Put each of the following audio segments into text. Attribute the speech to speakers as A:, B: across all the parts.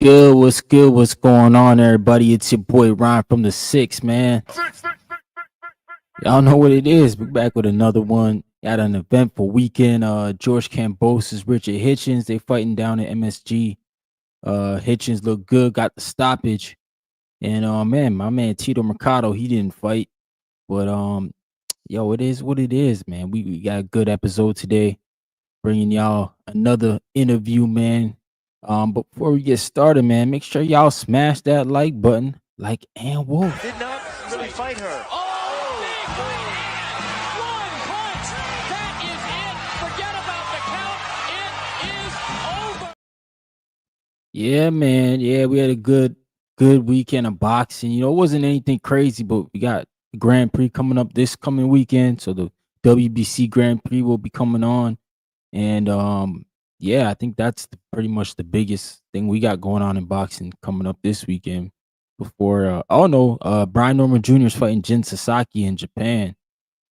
A: Good, what's good? What's going on, everybody? It's your boy Ryan from the Six, man. Y'all know what it is. We're back with another one. Got an eventful weekend. George Cambosis, Richard Hitchins, they fighting down at MSG. Hitchins looked good, got the stoppage. And man, my man Tito Mercado, he didn't fight. But yo, it is what it is, man. We got a good episode today, bringing y'all another interview, man. But before we get started, man, make sure y'all smash that like button, like and wolf.
B: Did not really fight her.
C: Oh, big right hand. One punch. That is it. Forget about the count. It is over.
A: Yeah, man. Yeah, we had a good weekend of boxing. You know, it wasn't anything crazy, but we got the Grand Prix coming up this coming weekend. So the WBC Grand Prix will be coming on. And yeah, I think that's pretty much the biggest thing we got going on in boxing coming up this weekend. Before oh no, Brian Norman Jr. is fighting Jin Sasaki in Japan.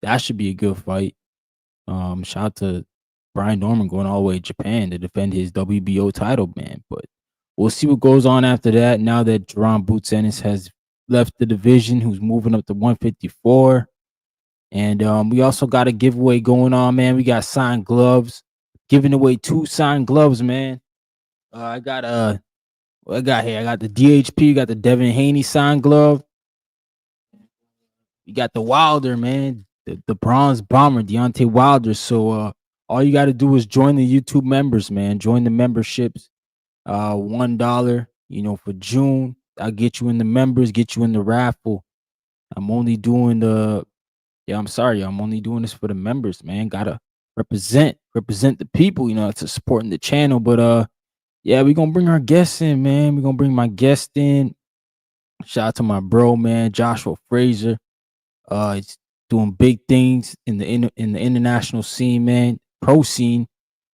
A: That should be a good fight. Shout out to Brian Norman going all the way to Japan to defend his WBO title, man. But we'll see what goes on after that. Now that Jerron Boots Ennis has left the division, who's moving up to 154. And we also got a giveaway going on, man. We got signed gloves, giving away 2 signed gloves, man. I got what I got here. I got the DHP, got the Devin Haney signed glove. You got the Wilder, man, the bronze bomber, Deontay Wilder. So all you got to do is join the YouTube members, man. Join the memberships. $1, for June. I'll get you in the members, get you in the raffle. I'm only doing I'm sorry, I'm only doing this for the members, man. Gotta represent the people, to supporting the channel. But yeah, we're gonna bring our guests in, man. We're gonna bring my guest in. Shout out to my bro, man, Joshua Frazer. He's doing big things in the international scene, man, pro scene.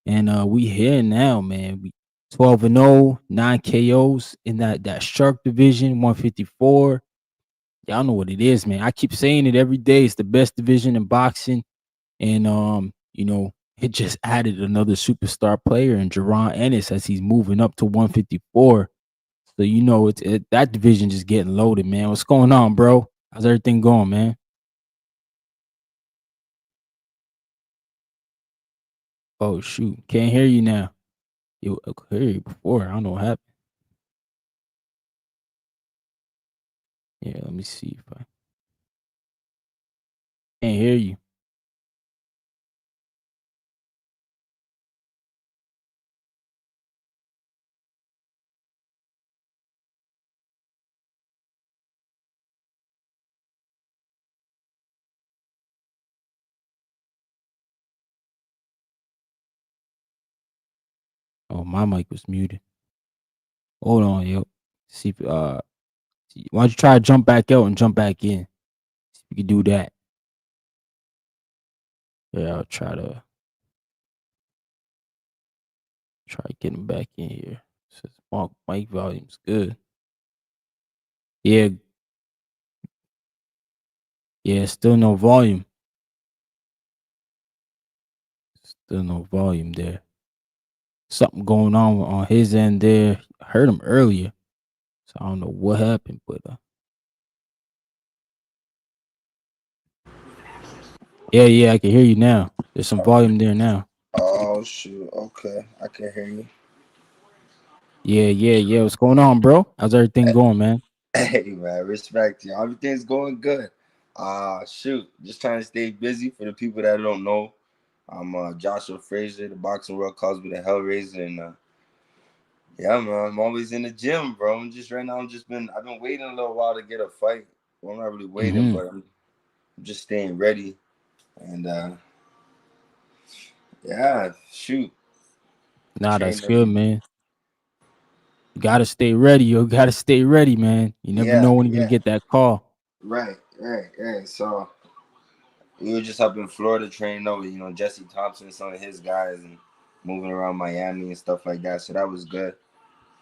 A: And we here now, man. We 12-0, 9 KOs in that shark division, 154. Y'all know what it is, man. I keep saying it every day. It's the best division in boxing. And it just added another superstar player in Jerron Ennis as he's moving up to 154. So that division just getting loaded, man. What's going on, bro? How's everything going, man? Oh shoot, can't hear you now. I could hear you before. I don't know what happened. Yeah, let me see if I can't hear you. Oh, my mic was muted. Hold on, yo. See if why don't you try to jump back out and jump back in? See if you can do that. Yeah, I'll try getting back in here. Says mic volume's good. Yeah, yeah, still no volume. Still no volume there. Something going on his end there. I heard him earlier. So I don't know what happened, but yeah, I can hear you now. There's some volume there now.
D: Oh shoot. Okay, I can hear you.
A: Yeah. What's going on, bro? How's everything going, man?
D: Hey man, respect you. Everything's going good. Shoot, just trying to stay busy. For the people that don't know, I'm Joshua Frazer. The boxing world calls me the Hellraiser, and yeah, man, I'm always in the gym, bro. Right now. I've been waiting a little while to get a fight. Well, I'm not really waiting, but I'm just staying ready, and yeah, shoot.
A: Nah, that's good, man. You gotta stay ready. You gotta stay ready, man. You never know when you're gonna get that call.
D: Right. So we were just up in Florida training over, Jesse Thompson, some of his guys, and moving around Miami and stuff like that. So that was good.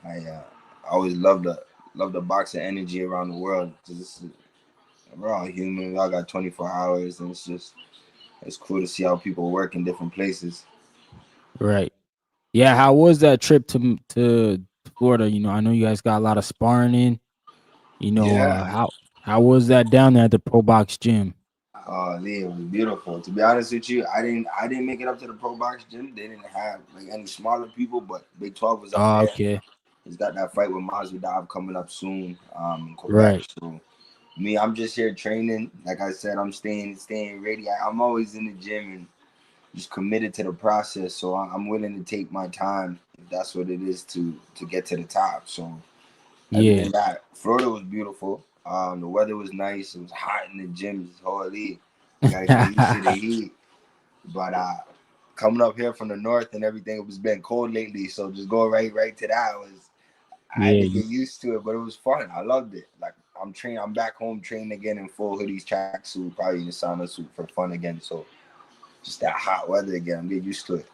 D: I always love the boxing energy around the world because we're all human. We all got 24 hours, and it's cool to see how people work in different places.
A: Right. Yeah. How was that trip to Florida. I know you guys got a lot of sparring in.
D: Yeah.
A: How was that down there at the Pro Box gym?
D: Oh, yeah, it was beautiful. To be honest with you, I didn't make it up to the Pro Box gym. They didn't have like any smaller people, but Big 12 was up
A: Oh,
D: there.
A: okay.
D: He's got that fight with Masvidal coming up soon, in Quebec.
A: Right.
D: So me, I'm just here training. Like I said, I'm staying ready. I'm always in the gym and just committed to the process. So I'm willing to take my time if that's what it is to get to the top. So other
A: Yeah.
D: than that, Florida was beautiful. The weather was nice. It was hot in the gym. Holy, you gotta get used to the heat. But coming up here from the north and everything, it was been cold lately. So just go right to that was I had
A: Yeah.
D: to get used to it, but it was fun. I loved it. Like I'm trained. I'm back home training again in full hoodies, tracksuit, probably in the sauna suit for fun again. So just that hot weather again. I'm getting used to it.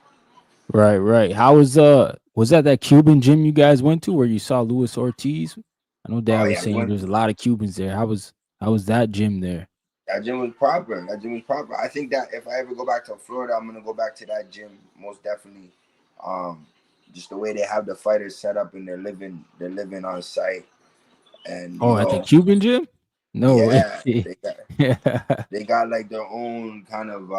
A: Right. Right. How was that Cuban gym you guys went to where you saw Luis Ortiz? I know
D: Oh
A: Dad was
D: yeah, we
A: saying
D: went.
A: there's a lot of Cubans there. How was that gym there?
D: That gym was proper. That gym was proper. I think that if I ever go back to Florida, I'm gonna go back to that gym most definitely. Um, just the way they have the fighters set up and they're living on site, and
A: Oh, at the Cuban gym? No way.
D: yeah, they got
A: Yeah.
D: they got like their own kind of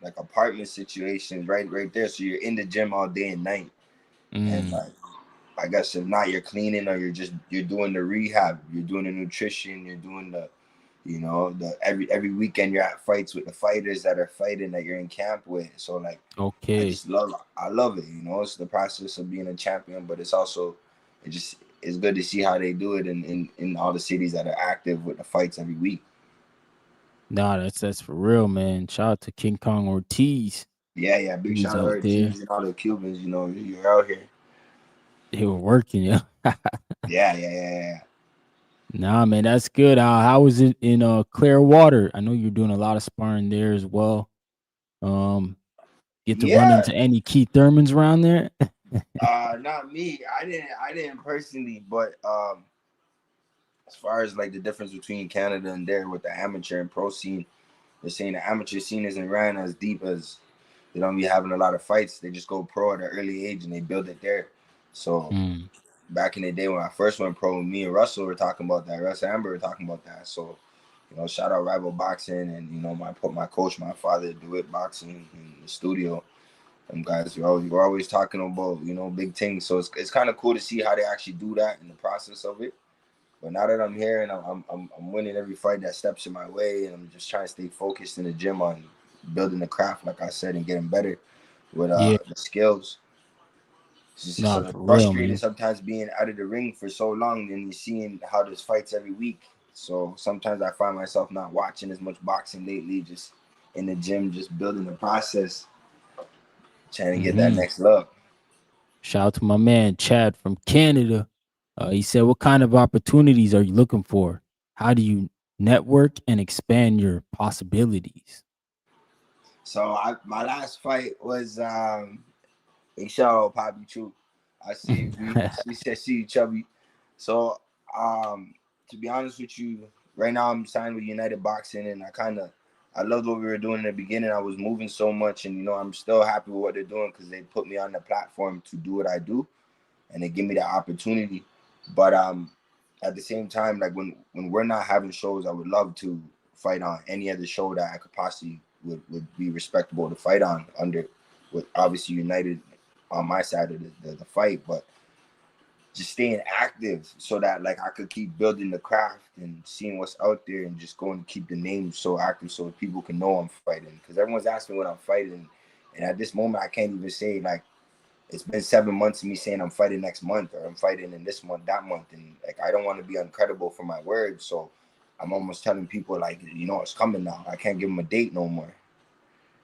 D: like apartment situations right there. So you're in the gym all day and night, and
A: Mm,
D: like I guess if not, you're cleaning or you're doing the rehab, you're doing the nutrition, you're doing the the every weekend you're at fights with the fighters that are fighting that you're in camp with. So like
A: okay.
D: I love it. It's the process of being a champion, but it's also it's good to see how they do it in all the cities that are active with the fights every week.
A: Nah, that's for real, man. Shout out to King Kong Ortiz.
D: Yeah, big
A: He was
D: shout out to
A: out there.
D: Ortiz and all the Cubans. You're out here.
A: They were working, yeah.
D: Yeah.
A: Nah, man, that's good. How was it in Clearwater? I know you're doing a lot of sparring there as well. Um, get to run
D: Yeah.
A: into any Keith Thurmans around there?
D: Not me. I didn't personally, but as far as like the difference between Canada and there with the amateur and pro scene, they're saying the amateur scene isn't ran as deep as they don't be having a lot of fights. They just go pro at an early age and they build it there. So
A: Mm,
D: back in the day when I first went pro, me and Russell were talking about that. Russ and Amber were talking about that. So, shout out Rival Boxing and my coach, my father, do it boxing in the studio. Them guys, we're always talking about big things. So it's kind of cool to see how they actually do that in the process of it. But now that I'm here and I'm winning every fight that steps in my way, and I'm just trying to stay focused in the gym on building the craft, like I said, and getting better with
A: yeah,
D: the skills. It's just
A: nah,
D: sort of
A: for real,
D: frustrating
A: man.
D: sometimes being out of the ring for so long and you're seeing how there's fights every week. So sometimes I find myself not watching as much boxing lately, just in the gym, just building the process, trying to get that
A: Hmm.
D: next look.
A: Shout out to my man Chad from Canada. He said, "What kind of opportunities are you looking for? How do you network and expand your possibilities?"
D: So my last fight was a shout out Poppy True. I see you. She said see you chubby. So um to be honest with you, right now I'm signed with United Boxing and I loved what we were doing in the beginning. I was moving so much and I'm still happy with what they're doing because they put me on the platform to do what I do and they give me the opportunity. But at the same time, like when we're not having shows, I would love to fight on any other show that I could possibly would be respectable to fight on under with obviously United on my side of the fight, but just staying active so that like I could keep building the craft and seeing what's out there and just going to keep the name so active so people can know I'm fighting. Because everyone's asking when I'm fighting, and at this moment I can't even say like it's been 7 months of me saying I'm fighting next month or I'm fighting in this month, that month, and like I don't want to be uncredible for my words, so I'm almost telling people like it's coming now. I can't give them a date no more.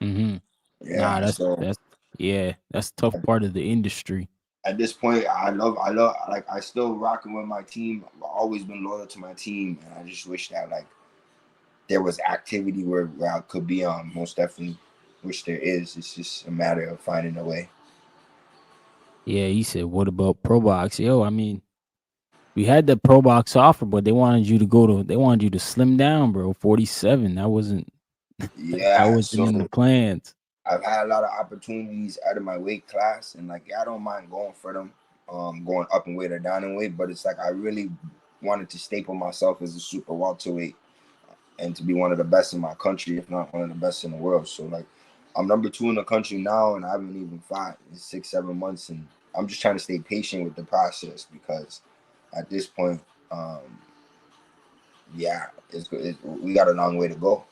A: Hmm. Nah,
D: Yeah,
A: that's
D: so
A: that's yeah, that's the tough part of the industry.
D: at this point, I love, like I still rocking with my team. I've always been loyal to my team, and I just wish that like there was activity where I could be on. Most definitely, which there is. It's just a matter of finding a way.
A: Yeah, he said, "What about Pro Box?" Yo, I mean, we had the Pro Box offer, but they wanted you to slim down, bro. 47. That
D: Yeah,
A: wasn't in the
D: so
A: plans.
D: I've had a lot of opportunities out of my weight class, and like I don't mind going for them. going up in weight or down in weight, but it's like I really wanted to staple myself as a super welterweight and to be one of the best in my country, if not one of the best in the world. So like I'm number 2 in the country now, and I haven't even fought in 6-7 months, and I'm just trying to stay patient with the process because at this point, yeah, we got a long way to go.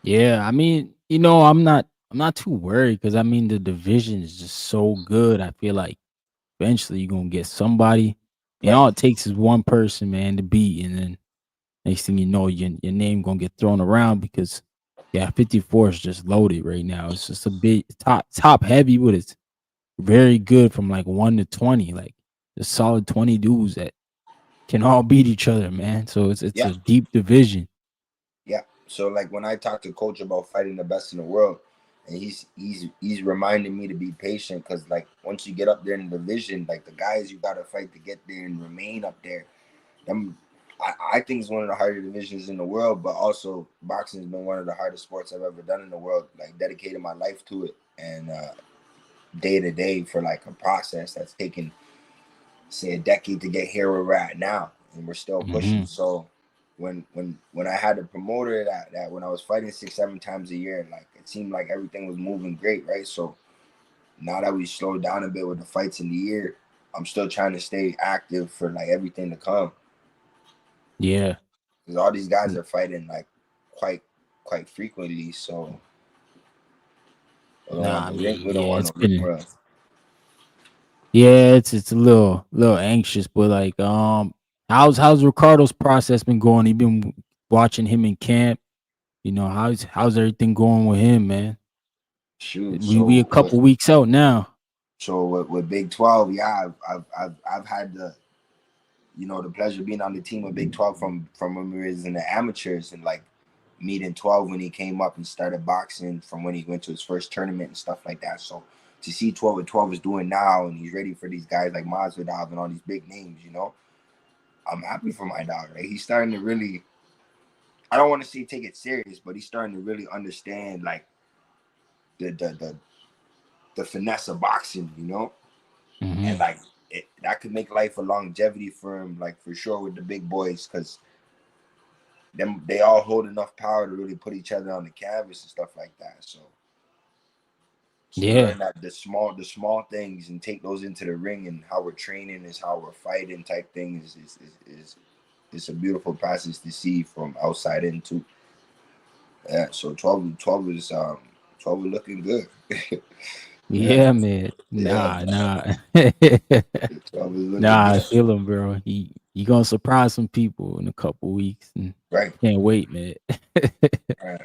A: Yeah, I mean, I'm not too worried because I mean the division is just so good. I feel like eventually you're gonna get somebody, and
D: Right.
A: all it takes is one person, man, to beat, and then next thing you know, your name gonna get thrown around because yeah, 54 is just loaded right now. It's just a big top heavy, but it's very good from like 1 to 20, like the solid 20 dudes that can all beat each other, man. So it's
D: Yeah.
A: a deep division.
D: Yeah. So like when I talk to coach about fighting the best in the world, and he's reminding me to be patient because like once you get up there in the division, like the guys you gotta fight to get there and remain up there, them I think it's one of the harder divisions in the world, but also boxing has been one of the hardest sports I've ever done in the world. Like dedicated my life to it and day to day for like a process that's taken say a decade to get here where we're at now, and we're still pushing.
A: Hmm.
D: So when I had a promoter that when I was fighting 6-7 times a year, like it seemed like everything was moving great, right? So now that we slowed down a bit with the fights in the year, I'm still trying to stay active for like everything to come
A: Yeah.
D: because all these guys are fighting like quite quite frequently. So we don't want
A: Nah, I
D: no ring.
A: mean,
D: We don't
A: yeah,
D: want
A: it's
D: no ring
A: been
D: rust.
A: yeah, it's a little anxious, but like how's Ricardo's process been going? You been watching him in camp. How's everything going with him, man?
D: Shoot.
A: We a couple weeks out now.
D: With Big 12, yeah, I've had the pleasure of being on the team with Big 12 from when we was in the amateurs and like meeting 12 when he came up and started boxing from when he went to his first tournament and stuff like that. So to see 12 what 12 is doing now and he's ready for these guys like Masvidal and all these big names, I'm happy for my dog, right? He's starting to really, I don't want to say take it serious, but he's starting to really understand like the the finesse of boxing. And
A: Hmm.
D: like that could make life a longevity for him, like for sure with the big boys, because they all hold enough power to really put each other on the canvas and stuff like that. So to
A: Yeah,
D: learn that the small things and take those into the ring and how we're training is how we're fighting type things is a beautiful process to see from outside in too. Yeah. So 12 is 12 is looking good. Yeah.
A: yeah, man.
D: Yeah.
A: Nah.
D: 12 is looking
A: Nah, I
D: good.
A: feel him, bro. He gonna surprise some people in a couple weeks, and
D: Right.
A: can't wait, man.
D: Right.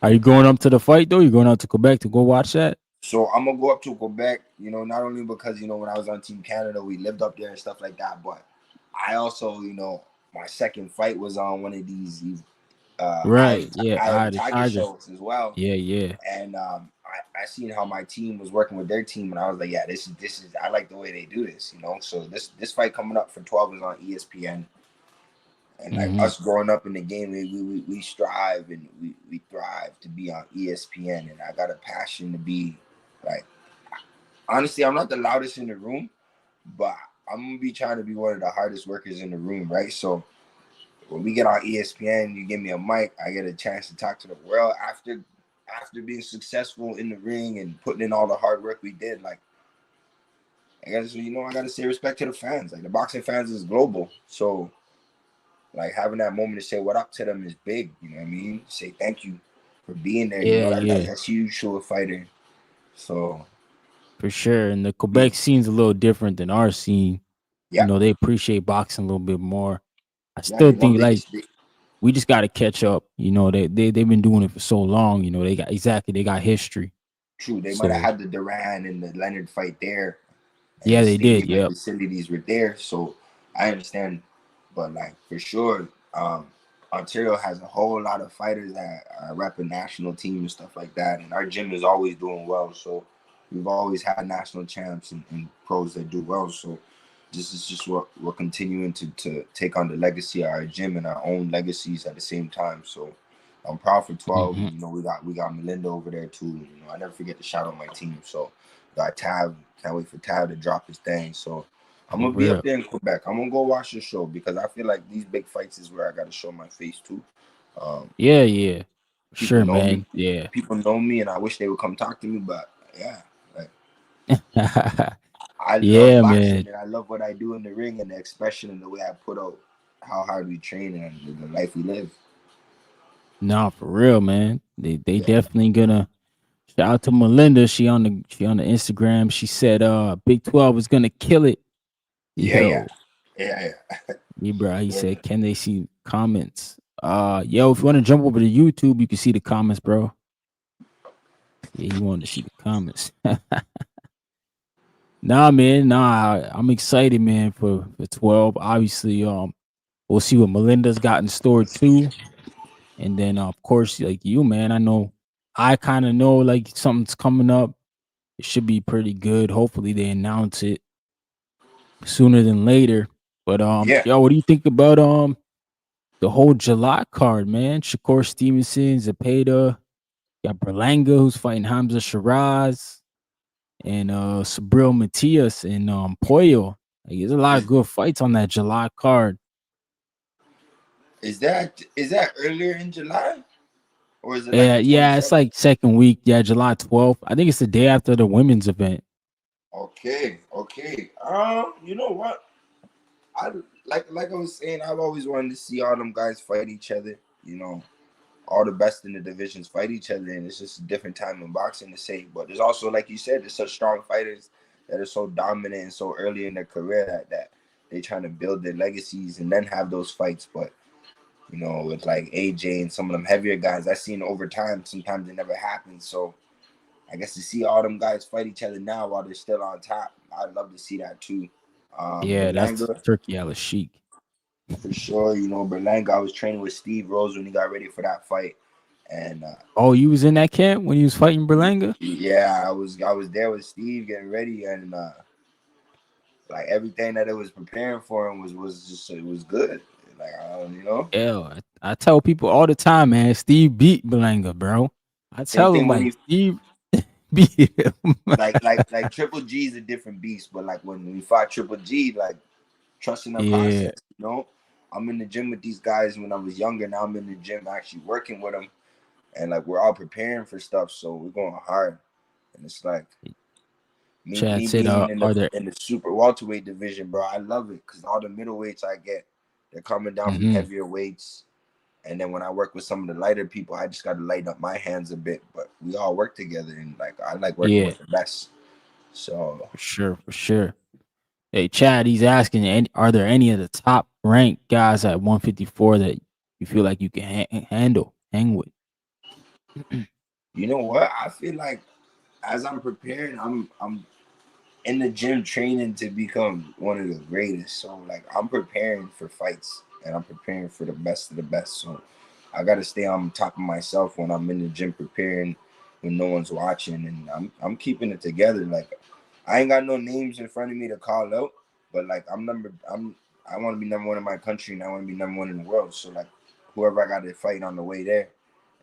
A: Are you going up to the fight though? You going out to Quebec to go watch that?
D: So I'm gonna go up to Quebec, not only because when I was on Team Canada, we lived up there and stuff like that, but I also, my second fight was on one of these
A: Right. Yeah.
D: Eye of
A: Eye
D: the
A: of the
D: Tiger
A: Tiger.
D: shows as well,
A: Yeah. Yeah.
D: and I seen how my team was working with their team, and I was like, yeah, this is I like the way they do this. So this fight coming up for 12 is on ESPN, and like
A: Hmm.
D: us growing up in the game, we strive and we thrive to be on ESPN, and I got a passion to be like. Honestly, I'm not the loudest in the room, but I'm gonna be trying to be one of the hardest workers in the room, right? So when we get on ESPN, you give me a mic, I get a chance to talk to the world after being successful in the ring and putting in all the hard work we did. Like I gotta say respect to the fans. Like the boxing fans is global, so like having that moment to say what up to them is big. You know what I mean? Say thank you for being there.
A: Yeah. Yeah.
D: That's huge to a fighter. So
A: For sure. And the
D: yeah,
A: Quebec scene's a little different than our scene.
D: yeah,
A: They appreciate boxing a little bit more. I
D: yeah.
A: still think like we just got to catch up. They've been doing it for so long. They got history.
D: True, they might have
A: So
D: had the Duran and the Leonard fight there, and
A: yeah,
D: the
A: they did.
D: stadium and
A: Yep.
D: facilities were there. So I understand, but like for sure, Ontario has a whole lot of fighters that are repping national team and stuff like that, and our gym is always doing well. So we've always had national champs and pros that do well. So this is just what we're continuing to take on the legacy of our gym and our own legacies at the same time. So I'm proud for 12.
A: Hmm.
D: And, we got Melinda over there too. I never forget to shout out my team. So Got Tav. Can't wait for Tav to drop his thing. So I'm
A: For
D: gonna be up
A: real.
D: there in Quebec. I'm gonna go watch the show because I feel like these big fights is where I gotta show my face too. Um,
A: Yeah, yeah.
D: people
A: Sure,
D: know me.
A: man. Yeah.
D: People know me, and I wish they would come talk to me. But yeah, like I love
A: Yeah,
D: boxing
A: man.
D: and I love what I do in the ring and the expression and the way I put out how hard we train and the life we live.
A: Nah, for real, man. They
D: Yeah,
A: definitely gonna shout out to Melinda. She on the Instagram. She said Big 12 is gonna kill it.
D: yeah, yeah,
A: Yo,
D: yeah,
A: Libra, he
D: yeah.
A: said, can they see comments? Yo, if you want to jump over to YouTube, you can see the comments, bro. Yeah, he wanted to see the comments. Nah, man, nah, I'm excited, man, for 12. Obviously, we'll see what Melinda's got in store too. And then of course, like you, man, I kind of know like something's coming up. It should be pretty good. Hopefully they announce it sooner than later. But
D: Yeah.
A: yo, what do you think about the whole July card, man? Shakur Stevenson, Zepeda, got Berlanga who's fighting Hamza Shiraz and Sabril Matias and Poyo. Like, there's a lot of
D: Is
A: good fights on that July card.
D: is that earlier in July or is it like
A: Yeah,
D: the
A: yeah, it's
D: 27th?
A: like second week. Yeah, July 12th. I think it's the day after the women's event.
D: Okay, okay. You know what? I like I was saying, I've always wanted to see all them guys fight each other. You know, all the best in the divisions fight each other, and it's just a different time in boxing to say. But there's also, like you said, there's such strong fighters that are so dominant and so early in their career that they trying to build their legacies and then have those fights. But you know, with like AJ and some of them heavier guys, I seen over time sometimes it never happens. So I guess to see all them guys fight each other now while they're still on top, I'd love to see that too.
A: Yeah, that's
D: Berlanga,
A: Turkey Ala Sheik.
D: for sure. You know, Berlanga, I was training with Steve Rose when he got ready for that fight. And
A: Oh, you was in that camp when you was fighting Berlanga?
D: yeah, I was there with Steve getting ready, and like everything that it was preparing for him was just it was good. Like you know,
A: Yeah, I tell people all the time, man. Steve beat Berlanga, bro. I
D: same
A: tell them
D: thing when
A: like
D: he
A: Steve beat him.
D: like Triple G is a different beast, but like when we fought Triple G, like trusting the
A: Yeah,
D: process, you know. I'm in the gym with these guys when I was younger. Now I'm in the gym actually working with them, and like we're all preparing for stuff, so we're going hard. And it's like me
A: Chad said,
D: being in the
A: are there?
D: in the super welterweight division, bro. I love it because all the middleweights I get, they're coming down from
A: Mm-hmm.
D: heavier weights. And then when I work with some of the lighter people, I just got to lighten up my hands a bit. But we all work together, and like I like working
A: Yeah,
D: with the best. So
A: for sure, for sure. Hey, Chad, he's asking, are there any of the top ranked guys at 154 that you feel like you can hang with?
D: you know what? I feel like as I'm preparing, I'm in the gym training to become one of the greatest. So like I'm preparing for fights and I'm preparing for the best of the best. So I gotta stay on top of myself when I'm in the gym preparing when no one's watching and I'm keeping it together. Like I ain't got no names in front of me to call out, but like I wanna be number one in my country and I wanna be number one in the world. So like whoever I got to fight on the way there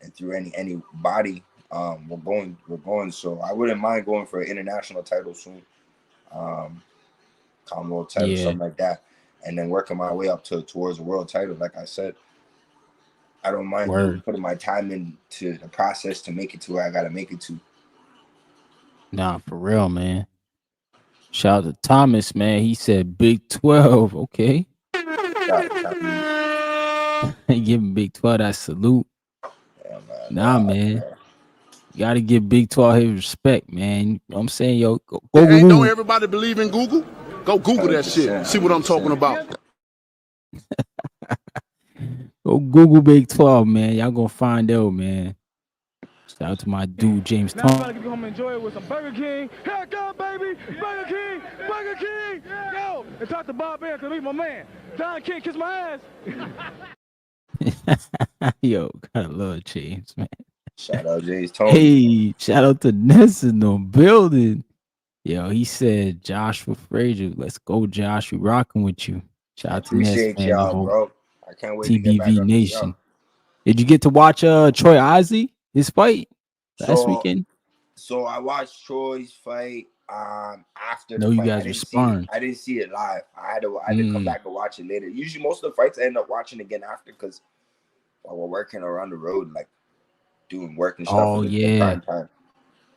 D: and through any body, we're going. So I wouldn't mind going for an international title soon, um, Commonwealth title,
A: Yeah,
D: something like that, and then working my way up towards a world title. Like I said, I don't mind
A: word.
D: putting my time into the process to make it to where I gotta make it to.
A: Nah, for real, man. Shout out to Thomas, man. He said Big 12. Okay.
D: Shout
A: Give him Big 12 that salute.
D: yeah, man, no,
A: Nah, man. You gotta give Big 12 his respect, man. You know what I'm saying? Yo, go
B: Ain't don't
A: Google.
B: everybody believe in Google? Go Google that shit.
D: 100%,
B: See what I'm talking
D: 100%.
B: about.
A: Go Google Big 12, man. Y'all gonna find out, man. Shout out to my dude, James
C: Now I'm
A: Thomas.
C: about to get home and enjoy it with some Burger King. Here I come, baby! Burger King! Burger King! Yo! And talk to Bob Bear, cause he's my man. Don King, kiss my ass.
A: Yo, gotta love James, man.
D: Shout out Jay's Tony.
A: Hey, shout out to Ness in the building. Yo, he said Joshua Frazier. Let's go, Josh. We rocking with you. Shout
D: I
A: out to Ness,
D: appreciate
A: man. The
D: y'all,
A: whole
D: bro. I can't wait to get back
A: TBV
D: on the show.
A: Nation. Did you get to watch Troy Isley, his fight last
D: So
A: weekend?
D: so I watched Troy's fight. After the
A: No, you
D: fight.
A: guys were sparring.
D: I didn't see it live. I had to come back and watch it later. Usually most of the fights I end up watching again after because while we're working around the road, like doing work and stuff
A: Oh
D: in the
A: yeah.
D: prime time.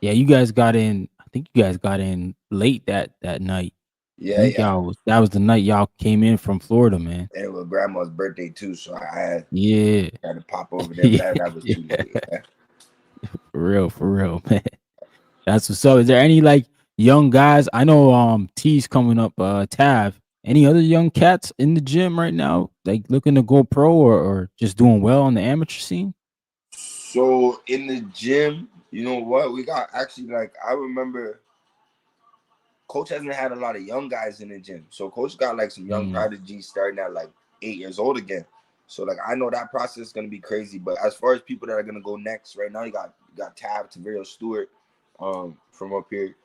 A: Yeah, you guys got in. I think you guys got in late that night. I
D: Yeah,
A: think
D: yeah.
A: that was the night y'all came in from Florida, man.
D: And it was grandma's birthday too, so I
A: Yeah.
D: had to pop over there, but
A: Yeah,
D: that was too
A: yeah.
D: late. Yeah.
A: For real, man. That's what's up. Is there any like young guys? I know T's coming up, Tav. Any other young cats in the gym right now, like looking to go pro or just doing well on the amateur scene?
D: So in the gym, you know what? We got actually like I remember Coach hasn't had a lot of young guys in the gym. So Coach got like some young
A: Mm,
D: prodigies starting at like 8 years old again. So like I know that process is gonna be crazy. But as far as people that are gonna go next, right now you got Tab, Tavario Stewart, from up here,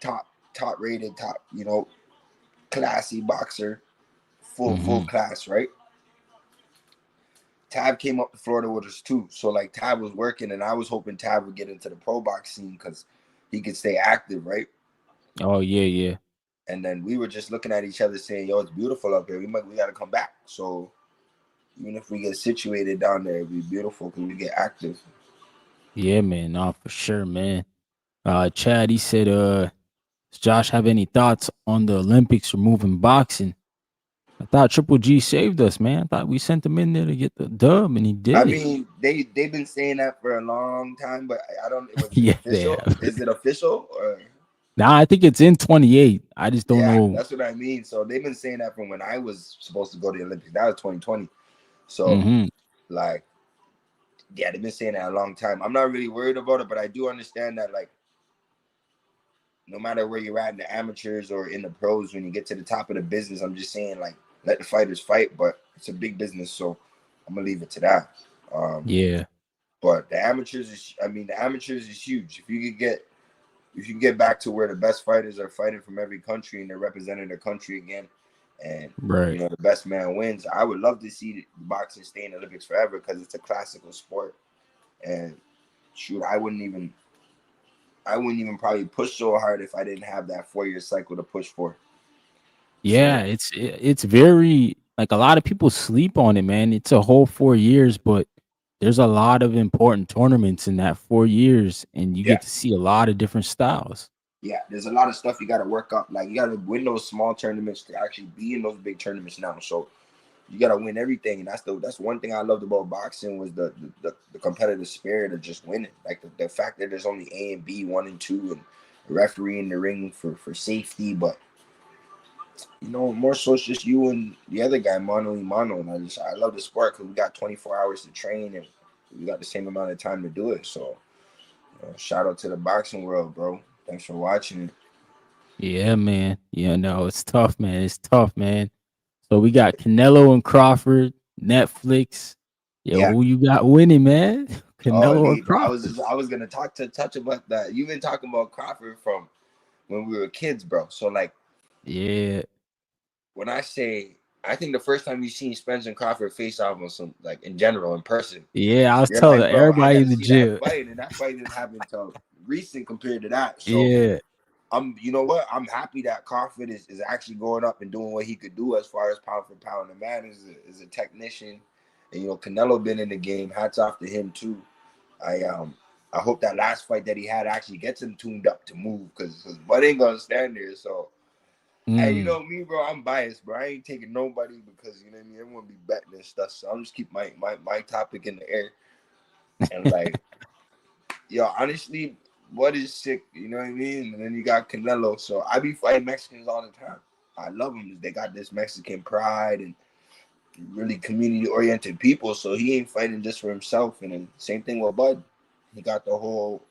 D: top rated, top, classy boxer, full
A: mhm.
D: class, right? Tab came up to Florida with us too. So like Tab was working and I was hoping Tab would get into the pro box scene because he could stay active, right?
A: Oh yeah, yeah.
D: And then we were just looking at each other saying, yo, it's beautiful up here. We gotta come back. So even if we get situated down there, it'd be beautiful because we get active.
A: Yeah, man. Nah, for sure, man. Chad, he said, does Josh have any thoughts on the Olympics removing boxing? I thought Triple G saved us, man. I thought we sent him in there to get the dub, and he
D: I
A: did it.
D: mean, they've been saying that for a long time, but I don't. Was it
A: Yeah, they
D: official?
A: have.
D: Is it official? Or
A: Nah, I think it's in 28. I just don't
D: yeah,
A: know.
D: that's what I mean. So they've been saying that from when I was supposed to go to the Olympics. That was 2020. So
A: Hmm.
D: like, yeah, they've been saying that a long time. I'm not really worried about it, but I do understand that like no matter where you're at in the amateurs or in the pros, when you get to the top of the business, I'm just saying like let the fighters fight, but it's a big business, so I'm gonna leave it to that.
A: Yeah,
D: But the amateurs is huge. If you get back to where the best fighters are fighting from every country and they're representing their country again, and
A: right.
D: the best man wins. I would love to see boxing stay in the Olympics forever because it's a classical sport. And shoot, I wouldn't even probably push so hard if I didn't have that 4 year cycle to push for.
A: Yeah,
D: So
A: it's very like a lot of people sleep on it, man. It's a whole 4 years, but there's a lot of important tournaments in that 4 years, and you
D: yeah,
A: get to see a lot of different styles.
D: yeah, there's a lot of stuff you got to work up. Like you got to win those small tournaments to actually be in those big tournaments now. So you got to win everything, and that's one thing I loved about boxing was the competitive spirit of just winning. Like the fact that there's only A and B, one and two, and a referee in the ring for safety, but more so it's just you and the other guy, mano y mano. And I love the sport because we got 24 hours to train and we got the same amount of time to do it. So shout out to the boxing world, bro. Thanks for watching.
A: Yeah, man. Yeah, no, it's tough, man. It's tough, man. So we got Canelo and Crawford, Netflix. Yo,
D: Yeah.
A: who you got winning, man?
D: Oh,
A: Canelo or
D: indeed.
A: Crawford?
D: I was gonna touch about that. You've been talking about Crawford from when we were kids, bro. So like
A: Yeah.
D: when I say I think the first time you seen Spence and Crawford face off on some like in general in person,
A: Yeah, I was
D: you're
A: telling
D: like, bro, I
A: everybody
D: gotta
A: in the
D: see that
A: gym.
D: fight, and that fight didn't happen until recent compared to that. So
A: Yeah.
D: you know what? I'm happy that Crawford is actually going up and doing what he could do as far as pound for pound. The man is a technician, and Canelo been in the game. Hats off to him too. I hope that last fight that he had actually gets him tuned up to move because Bud ain't gonna stand there. So, and you
A: Mm.
D: know me, bro, I'm biased, bro. I ain't taking nobody because you know what I mean. Everyone be betting and stuff. So I'm just keep my topic in the air and like, yo, honestly, what is sick? You know what I mean? And then you got Canelo. So I be fighting Mexicans all the time. I love them. They got this Mexican pride and really community oriented people. So he ain't fighting just for himself. And then same thing with Bud. He got the whole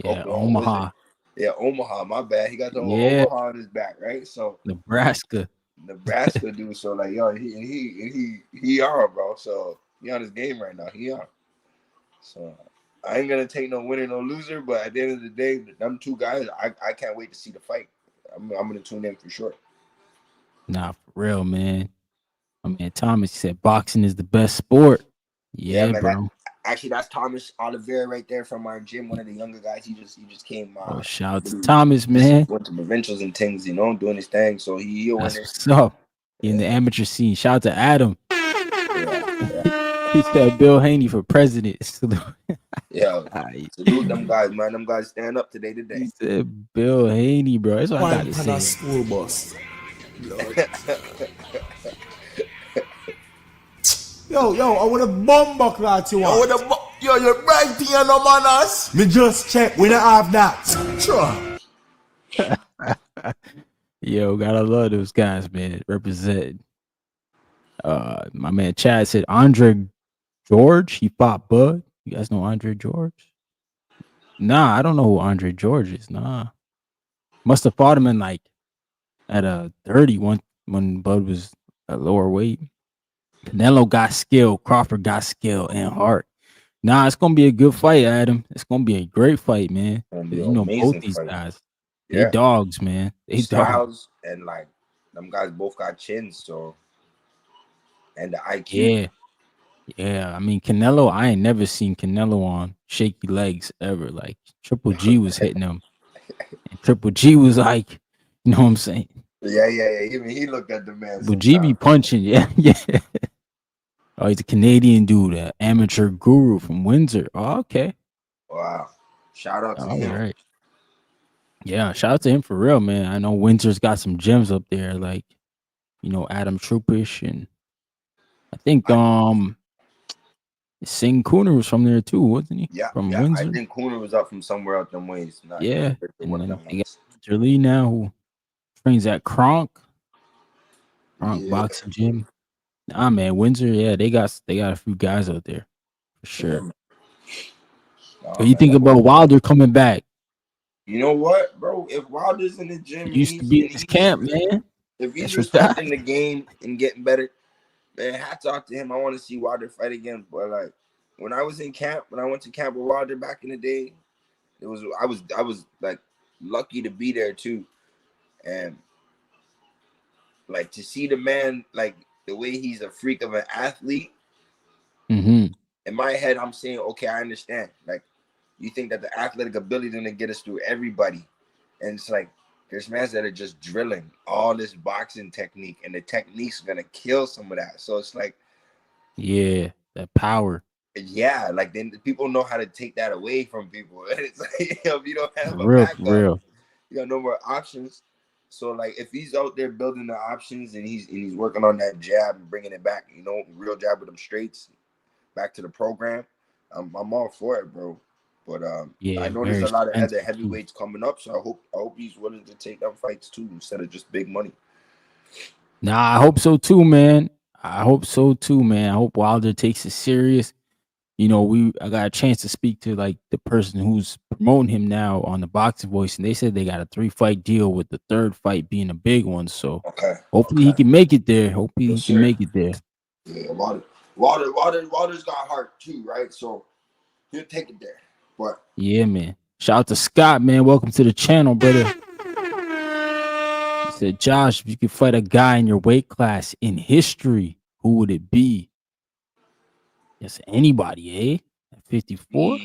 A: Yeah,
D: Oklahoma, was it?
A: Omaha.
D: Yeah, Omaha. My bad. He got the whole
A: Yeah,
D: Omaha on his back, right? So
A: Nebraska.
D: Nebraska dude. So like, yo, he on, bro. So he on his game right now. He on. So I ain't gonna take no winner, no loser. But at the end of the day, them two guys, I can't wait to see the fight. I'm gonna tune in for sure.
A: Nah, for real, man. My man Thomas said boxing is the best sport.
D: Yeah,
A: Yeah,
D: man.
A: bro.
D: Actually, that's Thomas Oliveira right there from our gym. One of the younger guys. He just came.
A: Oh, shout out to Thomas, man.
D: Went to provincials and things, doing his thing. So he a
A: That's
D: winner.
A: what's up. In the amateur scene. Shout out to Adam.
D: Yeah.
A: He said Bill Haney for president.
D: Yeah. Salute them guys, man. Them guys stand up today.
A: He said Bill Haney, bro. That's what I gotta say.
E: School bus. Yo, I want a bomb clot you want.
F: Yo, you're right here, no manners.
E: Me just check, we don't have that.
F: Sure.
A: Yo, gotta love those guys, man. Represent. My man Chad said Andre George. He fought Bud. You guys know Andre George? Nah, I don't know who Andre George is. Nah, must have fought him in like at a 31 when Bud was a lower weight. Canelo got skill, Crawford got skill and heart. Nah, it's gonna be a good fight, Adam. It's gonna be a great fight, man. Both these guys, they dogs, man. They
D: styles dogs. And like them guys both got chins, so and the IQ.
A: Yeah. I mean, Canelo, I ain't never seen Canelo on shaky legs ever. Like Triple G was hitting him, and Triple G was like, you know what I'm saying?
D: Yeah. Even he looked at the man.
A: Triple G be punching, yeah. Oh, he's a Canadian dude, an amateur guru from Windsor. Oh, okay.
D: Wow. Shout out to him.
A: Right. Yeah, shout out to him for real, man. I know Windsor's got some gems up there, like, Adam Troupish, and I think Singh Cooner was from there too, wasn't he?
D: Yeah,
A: from Windsor.
D: I think Cooner was up from somewhere out them ways.
A: And then they got Mr. Lee now, who trains at Kronk Boxing Gym. Nah, man, Windsor, yeah, they got a few guys out there for sure. What do you think about Wilder coming back?
D: You know what, bro? If Wilder's in the gym,
A: he used to be in his camp, man.
D: If he's respecting the game and getting better, man, hats off to him. I want to see Wilder fight again. But like when I was in camp, when I went to camp with Wilder back in the day, I was like lucky to be there too, and like to see the man like. The way he's a freak of an athlete, in my head, I'm saying, okay, I understand. Like, you think that the athletic ability is gonna get us through everybody, and it's like there's men that are just drilling all this boxing technique, and the technique's gonna kill some of that. So it's like,
A: yeah, that power.
D: Yeah, like then people know how to take that away from people. It's like if you don't have a backup, you got no more options. So like if he's out there building the options and he's working on that jab and bringing it back, real jab with them straights back to the program, I'm all for it, bro. But I know there's a lot of other heavyweights coming up, so I hope he's willing to take them fights too instead of just big money.
A: Nah, I hope so too, man. I hope Wilder takes it serious. I got a chance to speak to like the person who's promoting him now on the Boxing Voice, and they said they got a 3-fight deal with the third fight being a big one. So hopefully he can make it there.
D: Yeah, Wilder's got heart too, right? So he'll take it there. But
A: yeah, man. Shout out to Scott, man. Welcome to the channel, brother. He said, Josh, if you could fight a guy in your weight class in history, who would it be? Yes, anybody, eh? At 54?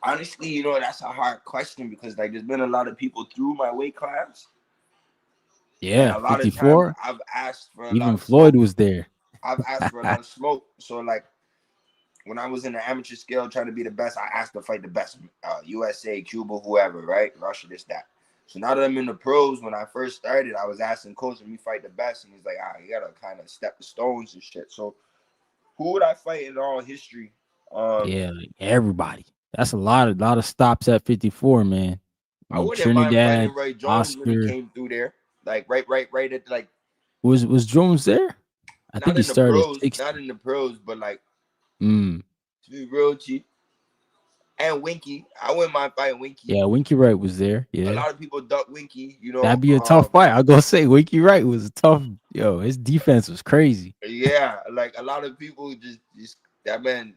D: Honestly, that's a hard question because like there's been a lot of people through my weight class.
A: Yeah, 54.
D: I've asked for
A: even Floyd was there.
D: I've asked for a lot of smoke. So like when I was in the amateur scale trying to be the best, I asked to fight the best. USA, Cuba, whoever, right? Russia, this, that. So now that I'm in the pros, when I first started, I was asking coach, let me fight the best. And he's like, you gotta kind of step the stones and shit. So who would I fight in all history?
A: Yeah, like everybody. That's a lot of stops at 54, man.
D: I wouldn't
A: Trinidad,
D: mind fighting Roy Jones
A: Oscar.
D: when he came through there. Like right at like.
A: Was Jones there? I think he started.
D: Not in the pros, but like. To be real cheap. And Winky, I wouldn't mind fighting Winky.
A: Yeah, Winky Wright was there. Yeah,
D: a lot of people duck Winky.
A: That'd be a tough fight. I gonna say Winky Wright was a tough. Yo, his defense was crazy.
D: Yeah, like a lot of people just that man.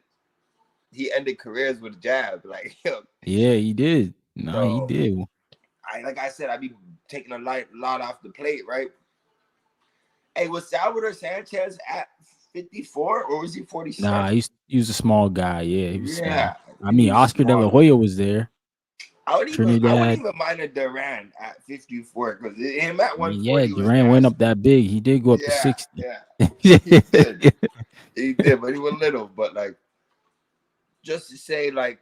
D: He ended careers with a jab. Like,
A: yeah, he did. No, he did.
D: Like I said, I be taking a lot off the plate, right? Hey, was Salvador Sanchez at 54 or was he 47?
A: Nah, he was a small guy. Yeah, he was
D: Yeah,
A: small. I
D: I think he
A: mean,
D: was
A: Oscar De La
D: small.
A: Hoya was there.
D: I wouldn't
A: Trinidad.
D: even mind a Durant at 54 because him at
A: I mean, yeah,
D: 140 was
A: Durant went up
D: nasty.
A: that big. He did go up to
D: Yeah,
A: 60.
D: yeah, he did. He did, but he was little. But like, just to say, like,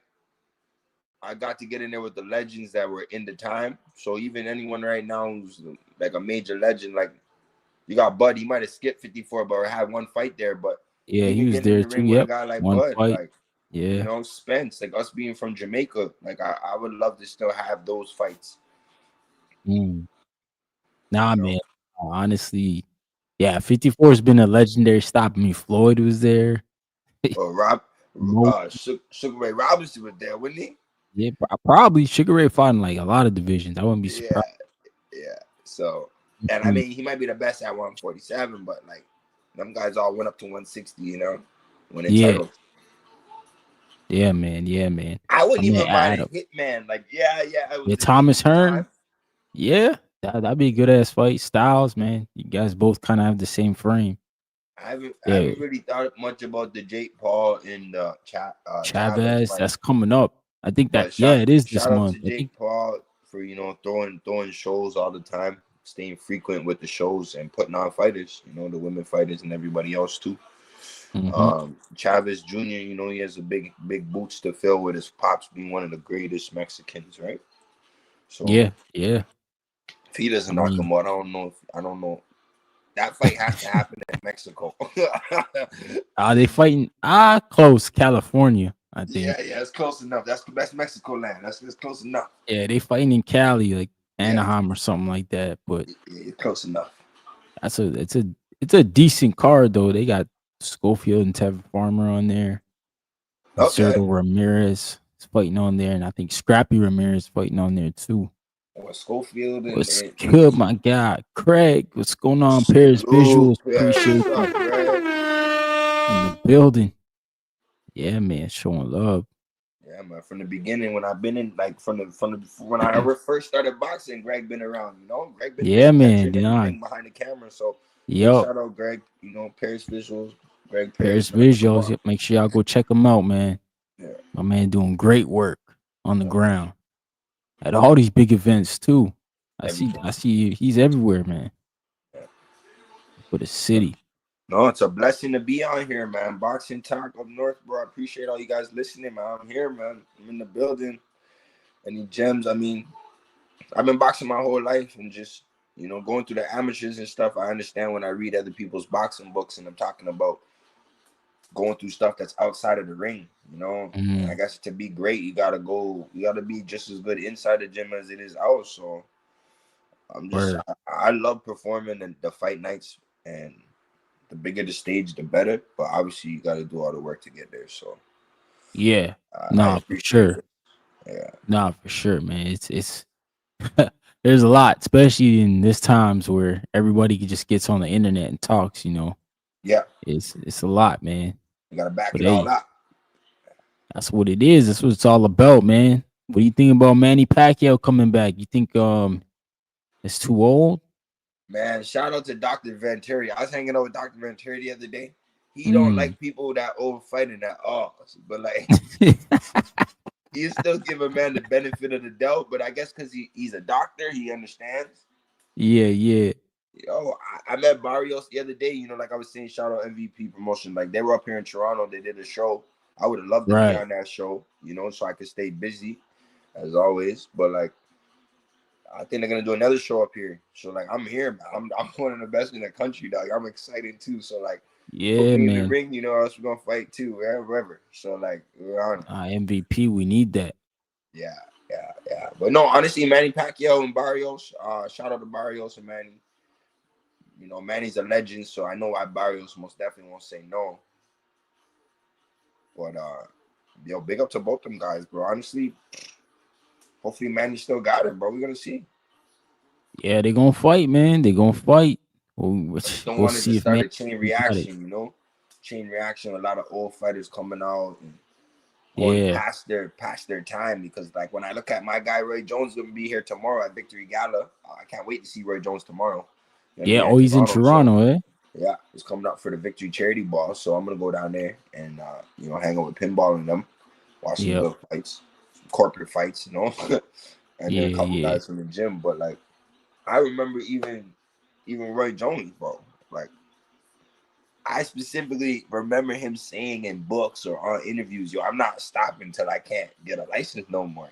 D: I got to get in there with the legends that were in the time. So even anyone right now who's like a major legend, like you got Bud, he might have skipped 54, but had one fight there. But
A: Yeah, he
D: even
A: was
D: getting in
A: there
D: the
A: too.
D: ring with a
A: Yep.
D: guy like
A: One
D: Bud,
A: fight.
D: like,
A: Yeah.
D: Spence, like us being from Jamaica, like I would love to still have those fights.
A: Nah, man. Honestly, yeah, 54 has been a legendary stop. I mean, Floyd was there.
D: Or
A: Mo,
D: Sugar Ray Robinson was there, wouldn't he?
A: yeah, probably Sugar Ray fought in like a lot of divisions. I wouldn't be
D: Yeah,
A: surprised.
D: yeah. So, and I mean, he might be the best at 147, but like them guys all went up to 160, winning
A: Yeah,
D: titles.
A: yeah, man. Yeah, man.
D: I wouldn't
A: mean,
D: even mind a
A: Adam.
D: Hitman. Like, yeah, it was
A: Yeah,
D: the
A: Thomas
D: decent
A: Hearn.
D: time.
A: Yeah, that'd be a good ass fight. Styles, man. You guys both kind of have the same frame.
D: I
A: Yeah,
D: haven't really thought much about the Jake Paul and Chavez
A: Chavez,
D: fight.
A: that's coming up. I think that,
D: But
A: yeah, it is this
D: shout out to
A: month. I think,
D: Jake Paul for throwing shows all the time, staying frequent with the shows and putting on fighters. The women fighters and everybody else too. Chavez Jr. He has a big boots to fill with his pops being one of the greatest Mexicans, right? So
A: yeah.
D: if he doesn't knock him out, I don't know. That fight has to happen in Mexico.
A: Are they fighting? Close, California, I think.
D: Yeah, it's close enough. That's Mexico land. That's close enough.
A: Yeah, they fighting in Cali, like Anaheim or something like that. But
D: it's close enough.
A: It's a decent card though. They got Schofield and Tevin Farmer on there. Zerto Ramirez is fighting on there, and I think Scrappy Ramirez fighting on there too.
D: Schofield
A: What's good, my guy? Craig, what's going on? Paris Visuals, appreciate you in the building. Yeah, man, showing love.
D: Yeah, man. From the beginning, when I've been in, like from when I first started boxing, Greg been around. Greg been
A: man,
D: behind the camera. So shout out Greg. Paris Visuals, Greg
A: Paris Visuals. Yep, make sure y'all go check him out, man.
D: Yeah,
A: my man doing great work on the ground at all these big events too. I see he's everywhere, man. For the city.
D: No, it's a blessing to be on here, man. Boxing Talk up north, bro. I appreciate all you guys listening, man. I'm here, man. I'm in the building. Any gems? I mean, I've been boxing my whole life and just, going through the amateurs and stuff. I understand when I read other people's boxing books and I'm talking about going through stuff that's outside of the ring, And I guess to be great, you gotta be just as good inside the gym as it is out. So I'm just, I love performing the fight nights, and the bigger the stage, the better. But obviously, you got to do all the work to get there. So,
A: yeah, for sure.
D: Yeah,
A: for sure, man. It's there's a lot, especially in this times where everybody just gets on the internet and talks.
D: Yeah,
A: it's a lot, man.
D: You gotta back it all up.
A: That's what it is. That's what it's all about, man. What do you think about Manny Pacquiao coming back? You think it's too old?
D: Man, shout out to Dr. Venturi. I was hanging out with Dr. Venturi the other day. He don't like people that old fighting at all. But like he still give a man the benefit of the doubt. But I guess because he's a doctor, he understands.
A: Yeah.
D: I met Barrios the other day. Like I was saying, shout out MVP promotion. Like they were up here in Toronto. They did a show. I would have loved to be on that show, so I could stay busy as always. But like, I think they're gonna do another show up here. So like, I'm here, man. I'm one of the best in the country, dog. I'm excited too. So like, put me in the ring, else we're gonna fight too, wherever. So like, we're on.
A: MVP, we need that.
D: Yeah. But no, honestly, Manny Pacquiao and Barrios. Shout out to Barrios and Manny. Manny's a legend, so I know why Barrios most definitely won't say no. But big up to both them guys, bro. Honestly, hopefully Manny still got it, bro. We're gonna see.
A: Yeah, they're gonna fight, man. They're gonna fight.
D: Don't want it to start a chain reaction, Chain reaction. A lot of old fighters coming out and going past their time, because like when I look at my guy Roy Jones gonna be here tomorrow at Victory Gala. I can't wait to see Roy Jones tomorrow.
A: He's in Toronto,
D: Yeah, it's coming up for the Victory Charity Ball, so I'm gonna go down there and hang out with Pinball and them, watch some
A: Yep.
D: good fights, some corporate fights, and then a
A: Yeah,
D: couple
A: yeah.
D: guys from the gym. But like, I remember even Roy Jones, bro. Like, I specifically remember him saying in books or on interviews, "Yo, I'm not stopping till I can't get a license no more."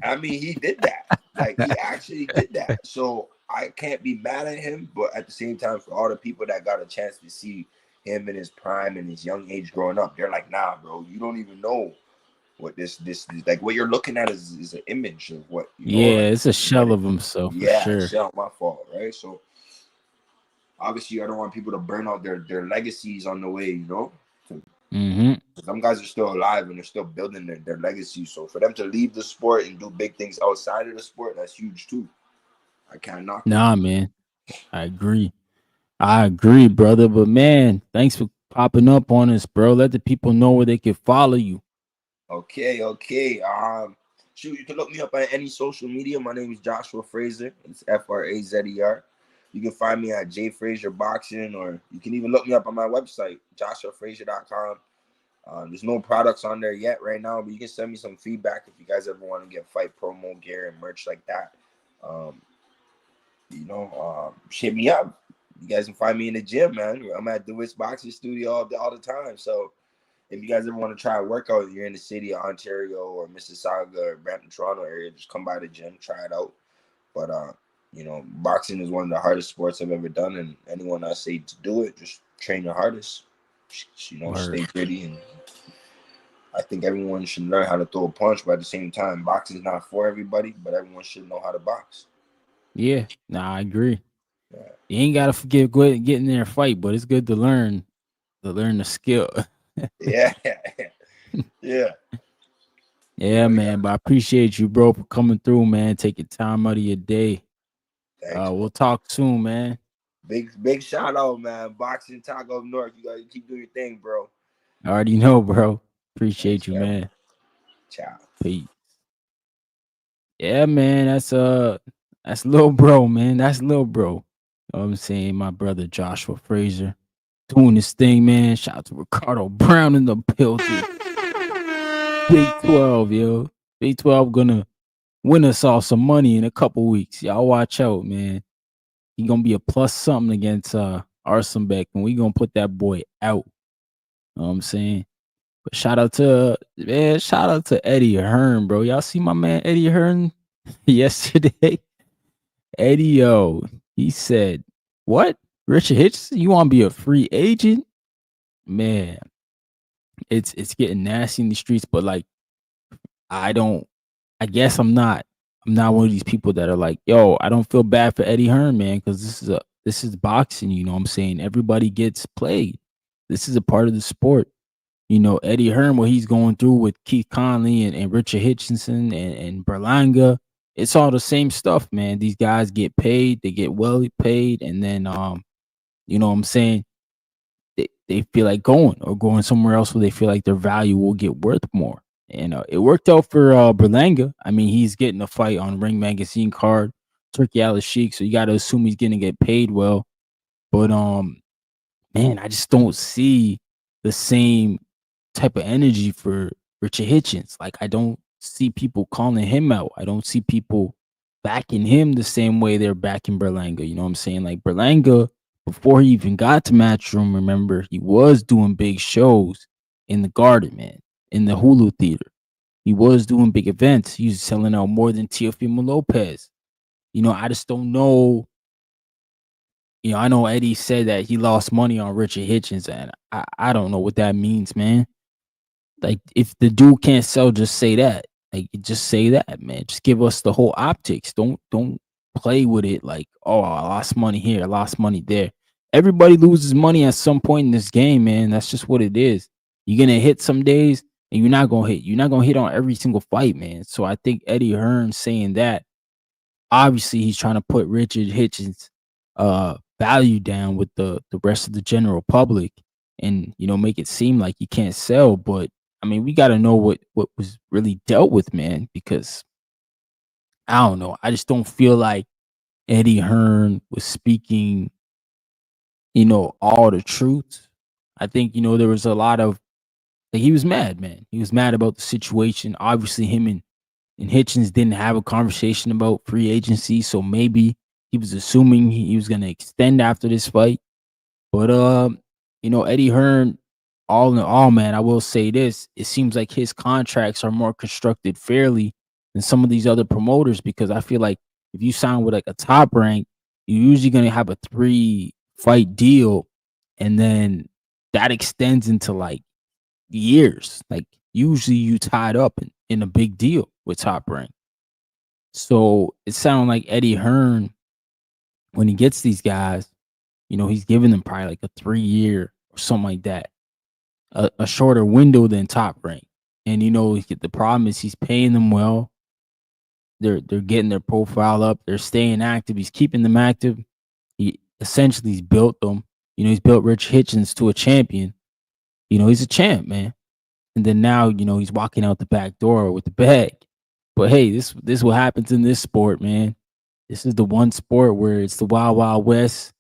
D: I mean, he did that. Like, he actually did that. So I can't be mad at him, but at the same time, for all the people that got a chance to see him in his prime and his young age growing up, they're like, "Nah, bro, you don't even know what this like. What you're looking at is an image of what
A: Yeah,
D: like
A: it's a
D: what
A: shell
D: it,
A: of himself for
D: yeah,
A: sure.
D: it's not my fault, right?" So obviously, I don't want people to burn out their legacies on the way,
A: Mm-hmm.
D: Some guys are still alive and they're still building their legacy. So for them to leave the sport and do big things outside of the sport, that's huge too. I can't knock it.
A: Nah, man. I agree. I agree, brother. But man, thanks for popping up on us, bro. Let the people know where they can follow you.
D: Okay. Shoot, you can look me up on any social media. My name is Joshua Frazer. It's Frazer. You can find me at J Frazer Boxing, or you can even look me up on my website, joshuafrazer.com. There's no products on there yet right now, but you can send me some feedback if you guys ever want to get fight promo gear and merch like that. Um, hit me up. You guys can find me in the gym, man. I'm at the Wits Boxing Studio all the time. So if you guys ever want to try a workout, you're in the city of Ontario or Mississauga or Brampton, Toronto area, just come by the gym, try it out. But boxing is one of the hardest sports I've ever done, and anyone I say to do it, just train your hardest.
A: Word.
D: Stay gritty, and I think everyone should learn how to throw a punch. But at the same time, boxing is not for everybody, but everyone should know how to box.
A: Yeah. Nah, I agree.
D: Yeah.
A: You ain't gotta forget go ahead and get in there and fight, but it's good to learn the skill.
D: Yeah. Yeah.
A: Yeah, man. But I appreciate you, bro, for coming through, man. Taking time out of your day.
D: Thanks, bro.
A: We'll talk soon, man.
D: Big shout out, man. Boxing Talk up north. You gotta keep doing your thing, bro.
A: I already know, bro.
D: Thanks,
A: Appreciate you,
D: man.
A: man.
D: Ciao.
A: Peace. Yeah, man. That's little bro, man. That's little bro. You know what I'm saying? My brother Joshua Frazer doing this thing, man. Shout out to Ricardo Brown in the building. Big 12, yo. Big 12 gonna win us all some money in a couple weeks. Y'all watch out, man. He gonna be a plus something against Arsenbeck, and we gonna put that boy out. You know what I'm saying? But shout out to Eddie Hearn, bro. Y'all see my man Eddie Hearn yesterday? Eddie, yo, he said, "What? Richard Hitchins? You want to be a free agent?" Man, it's getting nasty in the streets. But like, I don't. I guess I'm not. I'm not one of these people that are like, "Yo, I don't feel bad for Eddie Hearn, man," because this is boxing. You know what I'm saying? Everybody gets played. This is a part of the sport. Eddie Hearn, what he's going through with Keith Conley and Richard Hitchinson and Berlanga, it's all the same stuff, man. These guys get paid, they get well paid, and then you know what I'm saying, they feel like going somewhere else where they feel like their value will get worth more. And it worked out for Berlanga. I mean, he's getting a fight on Ring Magazine card, Turkey Al Sheik, so you gotta assume he's gonna get paid well. But man, I just don't see the same type of energy for Richard Hitchens. Like, I don't see people calling him out. I don't see people backing him the same way they're backing Berlanga. You know what I'm saying? Like, Berlanga, before he even got to Matchroom, remember, he was doing big shows in the Garden, man, in the Hulu Theater. He was doing big events. He was selling out more than Teofimo Lopez. I just don't know. I know Eddie said that he lost money on Richard Hitchens, and I don't know what that means, man. Like, if the dude can't sell, just say that. Like, just say that, man. Just give us the whole optics. Don't play with it like, oh, I lost money here, I lost money there. Everybody loses money at some point in this game, man. That's just what it is. You're gonna hit some days, and you're not gonna hit. You're not gonna hit on every single fight, man. So I think Eddie Hearn saying that, obviously he's trying to put Richard Hitchens' value down with the rest of the general public, and make it seem like you can't sell. But I mean, we got to know what was really dealt with, man, because I don't know. I just don't feel like Eddie Hearn was speaking all the truth. I think, there was a lot of like, he was mad, man. He was mad about the situation. Obviously, him and Hitchens didn't have a conversation about free agency, so maybe he was assuming he was gonna extend after this fight. But Eddie Hearn, all in all, man, I will say this: it seems like his contracts are more constructed fairly than some of these other promoters because I feel like if you sign with like a top rank, you're usually gonna have a 3-fight deal, and then that extends into like years. Like usually you tied up in a big deal with top rank. So it sounded like Eddie Hearn, when he gets these guys, he's giving them probably like a 3-year or something like that, a shorter window than top rank. And the problem is he's paying them well. They're getting their profile up. They're staying active. He's keeping them active. He essentially he's built them. He's built Rich Hitchens to a champion. He's a champ, man. And then now, he's walking out the back door with the bag. But hey, this is what happens in this sport, man. This is the one sport where it's the wild, wild west.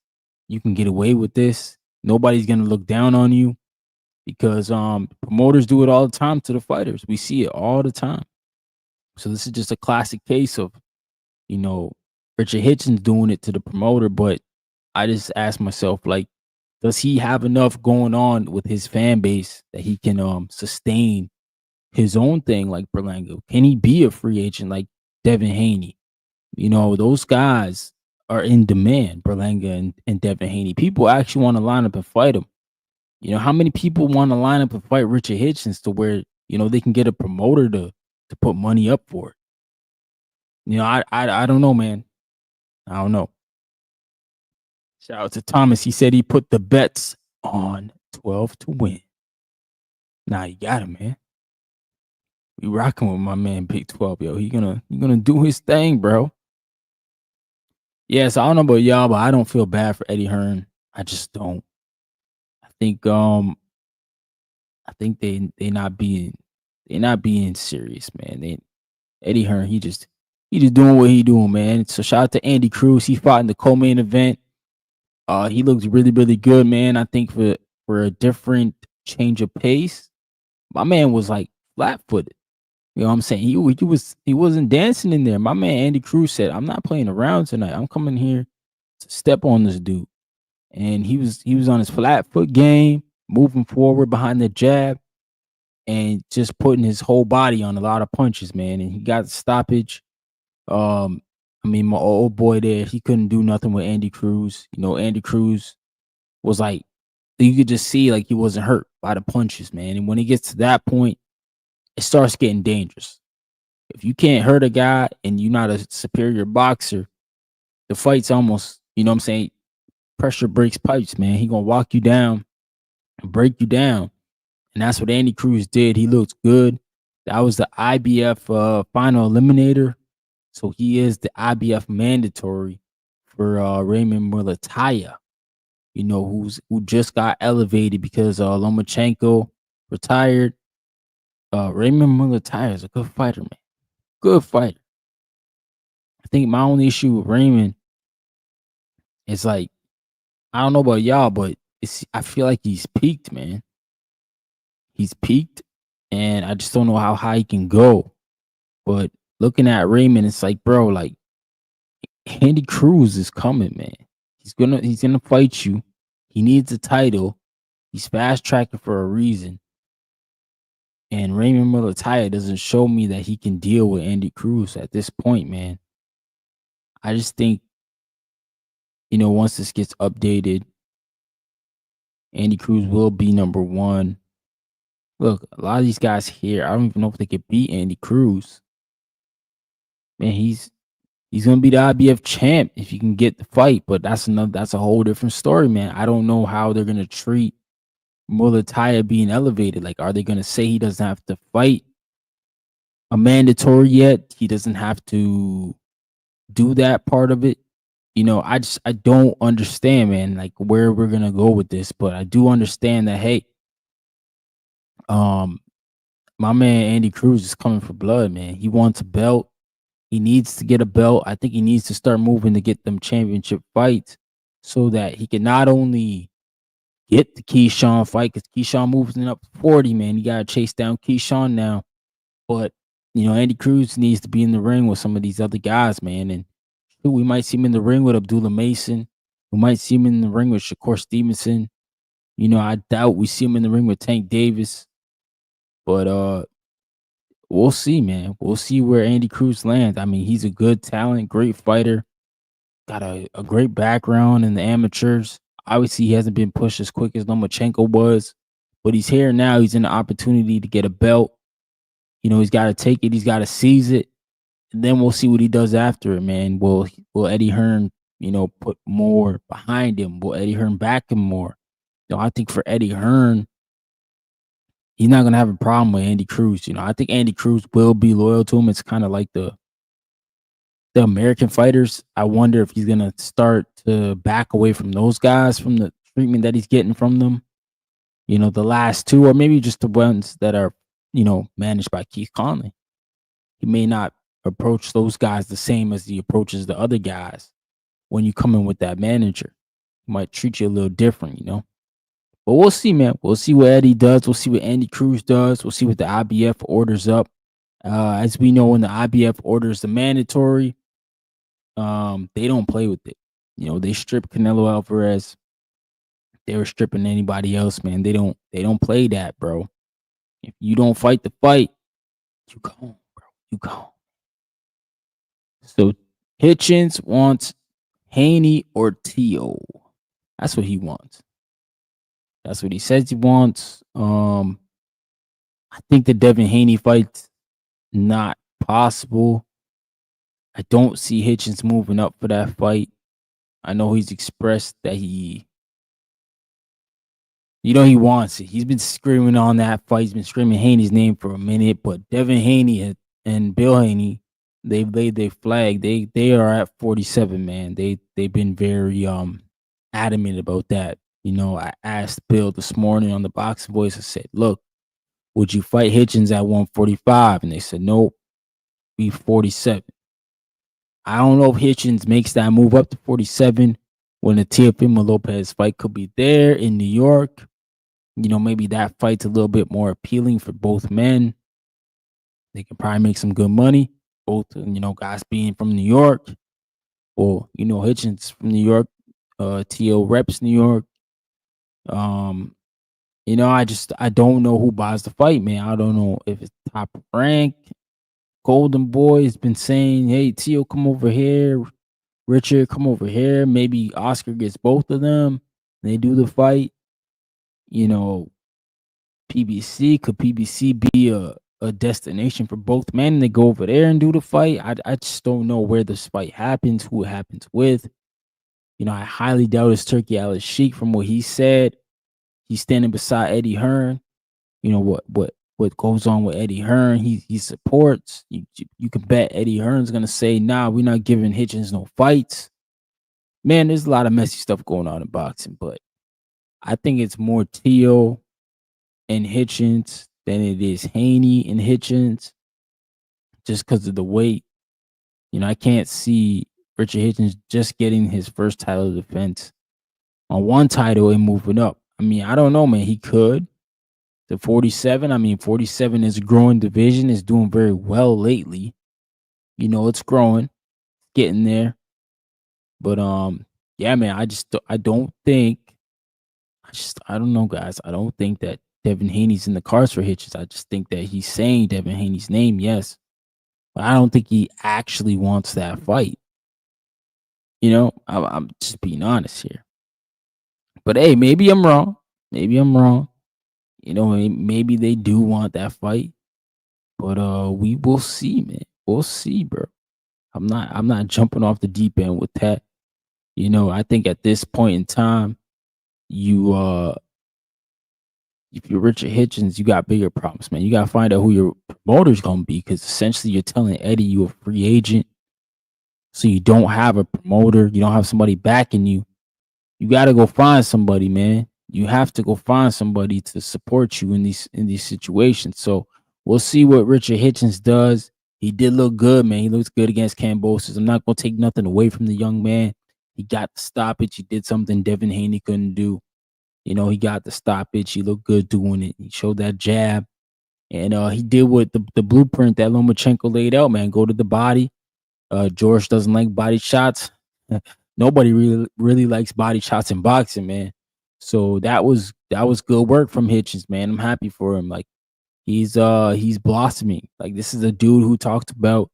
A: You can get away with this. Nobody's gonna look down on you because promoters do it all the time to the fighters. We see it all the time. So this is just a classic case of, Richard Hitchens doing it to the promoter. But I just ask myself, like, does he have enough going on with his fan base that he can sustain his own thing like Berlanga? Can he be a free agent like Devin Haney? Those guys are in demand, Berlanga and Devin Haney. People actually want to line up and fight him. How many people want to line up and fight Richard Hitchens to where, they can get a promoter to put money up for it? I don't know, man. I don't know. Shout out to Thomas. He said he put the bets on 12 to win. Nah, you got him, man. We rocking with my man Big 12, yo. He gonna do his thing, bro. Yes, I don't know about y'all, but I don't feel bad for Eddie Hearn. I just don't. I think they not being serious, man. Eddie Hearn, he just doing what he doing, man. So shout out to Andy Cruz. He fought in the co-main event. He looks really, really good, man. I think for a different change of pace, my man was like flat-footed. You know what I'm saying? He wasn't dancing in there. My man Andy Cruz said, "I'm not playing around tonight. I'm coming here to step on this dude." And he was on his flat foot game, moving forward behind the jab, and just putting his whole body on a lot of punches, man. And he got the stoppage. My old boy there, he couldn't do nothing with Andy Cruz. Andy Cruz was like, you could just see like he wasn't hurt by the punches, man. And when he gets to that point, it starts getting dangerous. If you can't hurt a guy and you're not a superior boxer, the fight's almost, pressure breaks pipes, man. He gonna walk you down and break you down. And that's what Andy Cruz did. He looked good. That was the IBF final eliminator. So he is the IBF mandatory for Raymond Mulataya, who just got elevated because Lomachenko retired. Raymond Mulataya is a good fighter, man. Good fighter. I think my only issue with Raymond is like, I don't know about y'all, but I feel like he's peaked, man. He's peaked, and I just don't know how high he can go. But looking at Raymond, it's like, bro, like Andy Cruz is coming, man. He's gonna fight you. He needs a title. He's fast tracking for a reason. And Raymond Mulataya doesn't show me that he can deal with Andy Cruz at this point, man. I just think, once this gets updated, Andy Cruz will be number one. Look, a lot of these guys here, I don't even know if they could beat Andy Cruz. Man, he's gonna be the IBF champ if you can get the fight, but that's a whole different story, man. I don't know how they're gonna treat Mulataya being elevated. Like, are they gonna say he doesn't have to fight a mandatory yet? He doesn't have to do that part of it. I don't understand, man, like where we're gonna go with this, but I do understand that, hey, my man Andy Cruz is coming for blood, man. He wants a belt. He needs to get a belt. I think he needs to start moving to get them championship fights. so that he can not only get the Keyshawn fight, because Keyshawn moving up to 40, man. You gotta chase down Keyshawn now. But Andy Cruz needs to be in the ring with some of these other guys, man. And we might see him in the ring with Abdullah Mason. We might see him in the ring with Shakur Stevenson. I doubt we see him in the ring with Tank Davis. But we'll see, man. We'll see where Andy Cruz lands. I mean, he's a good talent, great fighter, got a great background in the amateurs. Obviously, he hasn't been pushed as quick as Lomachenko was, but he's here now. He's in the opportunity to get a belt. He's got to take it. He's got to seize it. And then we'll see what he does after it, man. Will Eddie Hearn, put more behind him? Will Eddie Hearn back him more? I think for Eddie Hearn, he's not gonna have a problem with Andy Cruz. I think Andy Cruz will be loyal to him. It's kind of like the American fighters. I wonder if he's gonna start to back away from those guys, from the treatment that he's getting from them. The last two, or maybe just the ones that are, managed by Keith Conley. He may not approach those guys the same as he approaches the other guys when you come in with that manager. He might treat you a little different, But we'll see, man. We'll see what Eddie does. We'll see what Andy Cruz does. We'll see what the IBF orders up. As we know, when the IBF orders the mandatory, they don't play with it. They strip Canelo Alvarez. They were stripping anybody else, man. They don't play that, bro. If you don't fight the fight, you go, bro. You go. So Hitchins wants Haney or Tio. That's what he wants. That's what he says he wants. I think the Devin Haney fight's not possible. I don't see Hitchins moving up for that fight. I know he's expressed that he wants it. He's been screaming on that fight. He's been screaming Haney's name for a minute. But Devin Haney and Bill Haney, they've laid their flag. They are at 47, man. They've been very adamant about that. I asked Bill this morning on the Boxing Voice. I said, look, would you fight Hitchins at 145? And they said, nope, be 47. I don't know if Hitchins makes that move up to 47 when the Teofimo Lopez fight could be there in New York. Maybe that fight's a little bit more appealing for both men. They can probably make some good money. Both, guys being from New York. Well, Hitchins from New York. Tio reps New York. I don't know who buys the fight, man. I don't know if it's Top Rank. Golden Boy has been saying, hey, Tio, come over here. Richard, come over here. Maybe Oscar gets both of them. They do the fight. PBC, could PBC be a destination for both men? And they go over there and do the fight. I just don't know where this fight happens, who it happens with. I highly doubt it's Turkey Al Sheikh from what he said. He's standing beside Eddie Hearn. What goes on with Eddie Hearn, he supports. You can bet Eddie Hearn's gonna say, nah, we're not giving Hitchins no fights. Man, there's a lot of messy stuff going on in boxing, but I think it's more Tio and Hitchins than it is Haney and Hitchins, just because of the weight. I can't see Richard Hitchins just getting his first title defense on one title and moving up. I mean, I don't know, man. He could. To 47, I mean, 47 is a growing division. It's doing very well lately. It's growing, getting there. But yeah, man, I don't know, guys. I don't think that Devin Haney's in the cards for Hitchins. I just think that he's saying Devin Haney's name, yes. But I don't think he actually wants that fight. I'm just being honest here. But hey, maybe I'm wrong. Maybe they do want that fight. But we will see, man. We'll see, bro. I'm not jumping off the deep end with that. I think at this point in time, if you're Richard Hitchins, you got bigger problems, man. You got to find out who your promoter's going to be, because essentially you're telling Eddie you're a free agent. So you don't have a promoter. You don't have somebody backing you. You got to go find somebody, man. You have to go find somebody to support you in these situations. So we'll see what Richard Hitchins does. He did look good, man. He looks good against Kambosos. I'm not going to take nothing away from the young man. He got the stoppage. He did something Devin Haney couldn't do. He got the stoppage. He looked good doing it. He showed that jab. And he did what the blueprint that Lomachenko laid out, man. Go to the body. George doesn't like body shots. Nobody really likes body shots in boxing, man. So that was good work from Hitchens, man. I'm happy for him. Like he's blossoming. Like this is a dude who talked about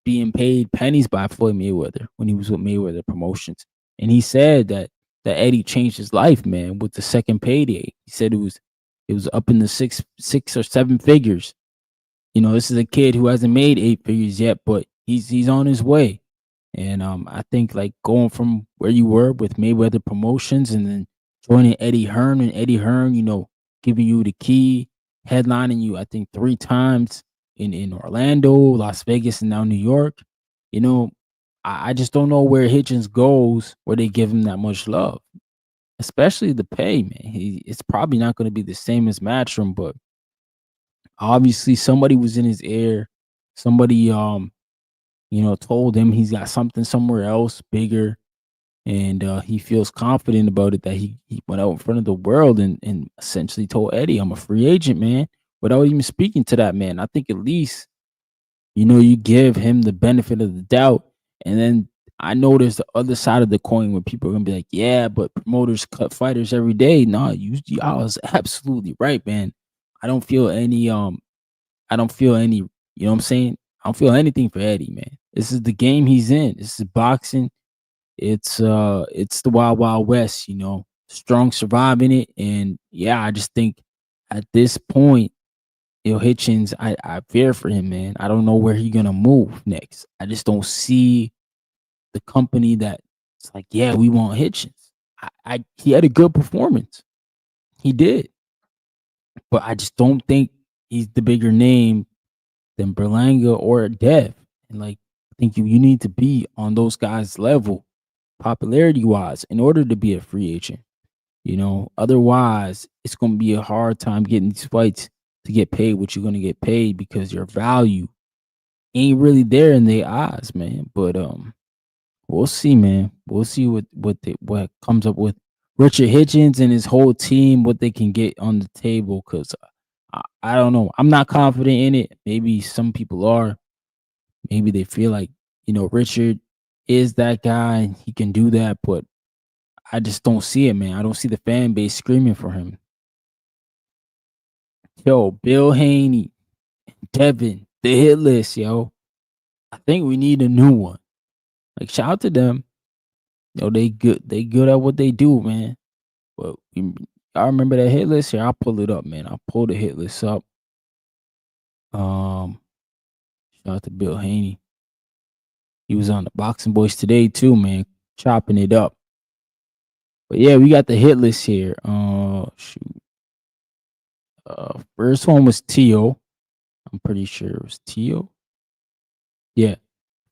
A: being paid pennies by Floyd Mayweather when he was with Mayweather Promotions, and he said that Eddie changed his life, man, with the second payday. He said it was up in the six or seven figures. This is a kid who hasn't made 8 figures yet, but he's on his way. And I think like going from where you were with Mayweather Promotions and then joining Eddie Hearn, and Eddie Hearn, giving you the key, headlining you, I think 3 times in Orlando, Las Vegas, and now New York. I just don't know where Hitchens goes where they give him that much love, especially the pay, man. It's probably not going to be the same as Matchroom, but obviously somebody was in his ear. Somebody told him he's got something somewhere else bigger, and he feels confident about it, that he went out in front of the world and essentially told Eddie, I'm a free agent, man, without even speaking to that man. I think at least, you give him the benefit of the doubt. And then I know there's the other side of the coin where people are gonna be like, yeah, but promoters cut fighters every day. No, y'all is absolutely right, man. I don't feel any you know what I'm saying? I don't feel anything for Eddie, man. This is the game he's in. This is boxing. It's the wild, wild west, strong surviving it. And yeah, I just think at this point, Hitchens, I fear for him, man. I don't know where he's gonna move next. I just don't see the company that it's like, yeah, we want Hitchens. He had a good performance. He did. But I just don't think he's the bigger name than Berlanga or Dev. And like, I think you need to be on those guys' level, popularity wise, in order to be a free agent. Otherwise, it's gonna be a hard time getting these fights to get paid what you're gonna get paid, because your value ain't really there in their eyes, man. But we'll see, man. We'll see what comes up with Richard Hitchens and his whole team, what they can get on the table. Because I don't know. I'm not confident in it. Maybe some people are. Maybe they feel like Richard is that guy. He can do that, but I just don't see it, man. I don't see the fan base screaming for him. Yo, Bill Haney, Devin, the hit list, yo. I think we need a new one. Like, shout out to them. They good at what they do, man. But I remember that hit list here. I'll pull it up, man. I'll pull the hit list up. Shout out to Bill Haney. He was on the Boxing Boys today too, man, chopping it up. But yeah, we got the hit list here. Shoot. First one was Tio. I'm pretty sure it was Tio. Yeah.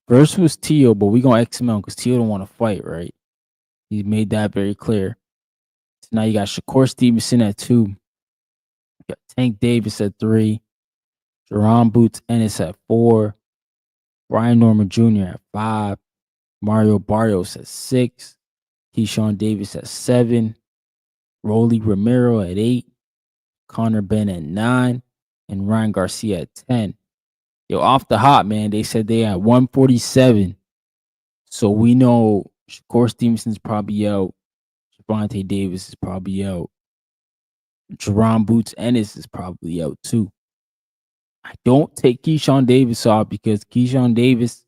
A: First was Tio, but we gonna X him out because Tio don't want to fight, right? He made that very clear. So now you got Shakur Stevenson at 2. You got Tank Davis at 3. Jerron Boots Ennis at 4. Brian Norman Jr. at 5. Mario Barrios at 6. Keyshawn Davis at 7. Rolly Romero at 8. Connor Ben at 9. And Ryan Garcia at 10. Yo, off the hop, man, they said they at 147. So we know Shakur Stevenson's probably out. Javante Davis is probably out. Jerron Boots Ennis is probably out too. I don't take Keyshawn Davis off because Keyshawn Davis,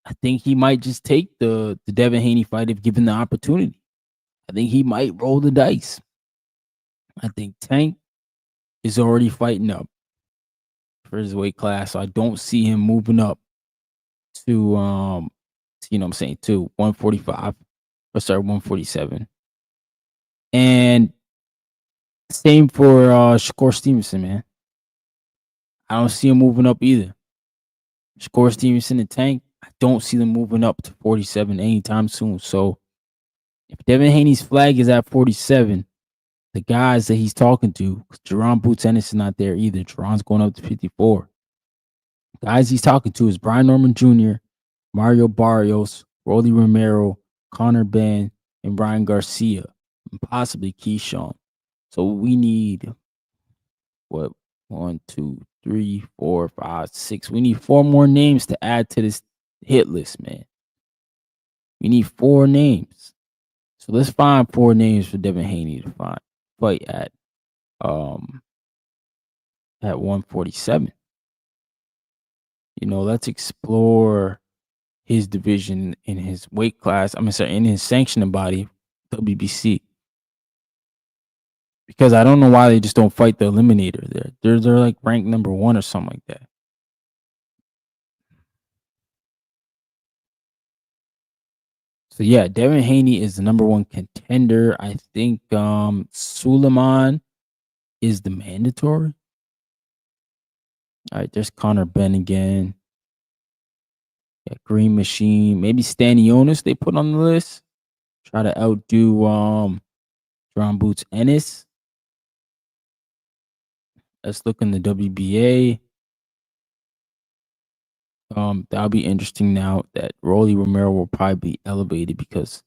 A: I think he might just take the Devin Haney fight if given the opportunity. I think he might roll the dice. I think Tank is already fighting up for his weight class. So I don't see him moving up to to 145 or sorry, 147. And same for Shakur Stevenson, man. I don't see him moving up either. Shakur Stevenson and Tank, I don't see them moving up to 47 anytime soon. So if Devin Haney's flag is at 47, the guys that he's talking to, Jerron Boots Ennis is not there either. Jerron's going up to 54. The guys he's talking to is Brian Norman Jr., Mario Barrios, Rolly Romero, Connor Ben, and Ryan Garcia, and possibly Keyshawn. So we need what 1, 2, 3, 4, 5, 6. We need 4 more names to add to this hit list, man. We need 4 names. So let's find 4 names for Devin Haney to fight at 147. Let's explore his division in his weight class. In his sanctioning body, WBC. Because I don't know why they just don't fight the eliminator there. They're like ranked number 1 or something like that. So yeah, Devin Haney is the number 1 contender. I think Suleiman is the mandatory. All right, there's Connor Ben again. Yeah, Green Machine. Maybe Stanionis they put on the list. Try to outdo John Boots Ennis. Let's look in the WBA. That'll be interesting now that Rolly Romero will probably be elevated because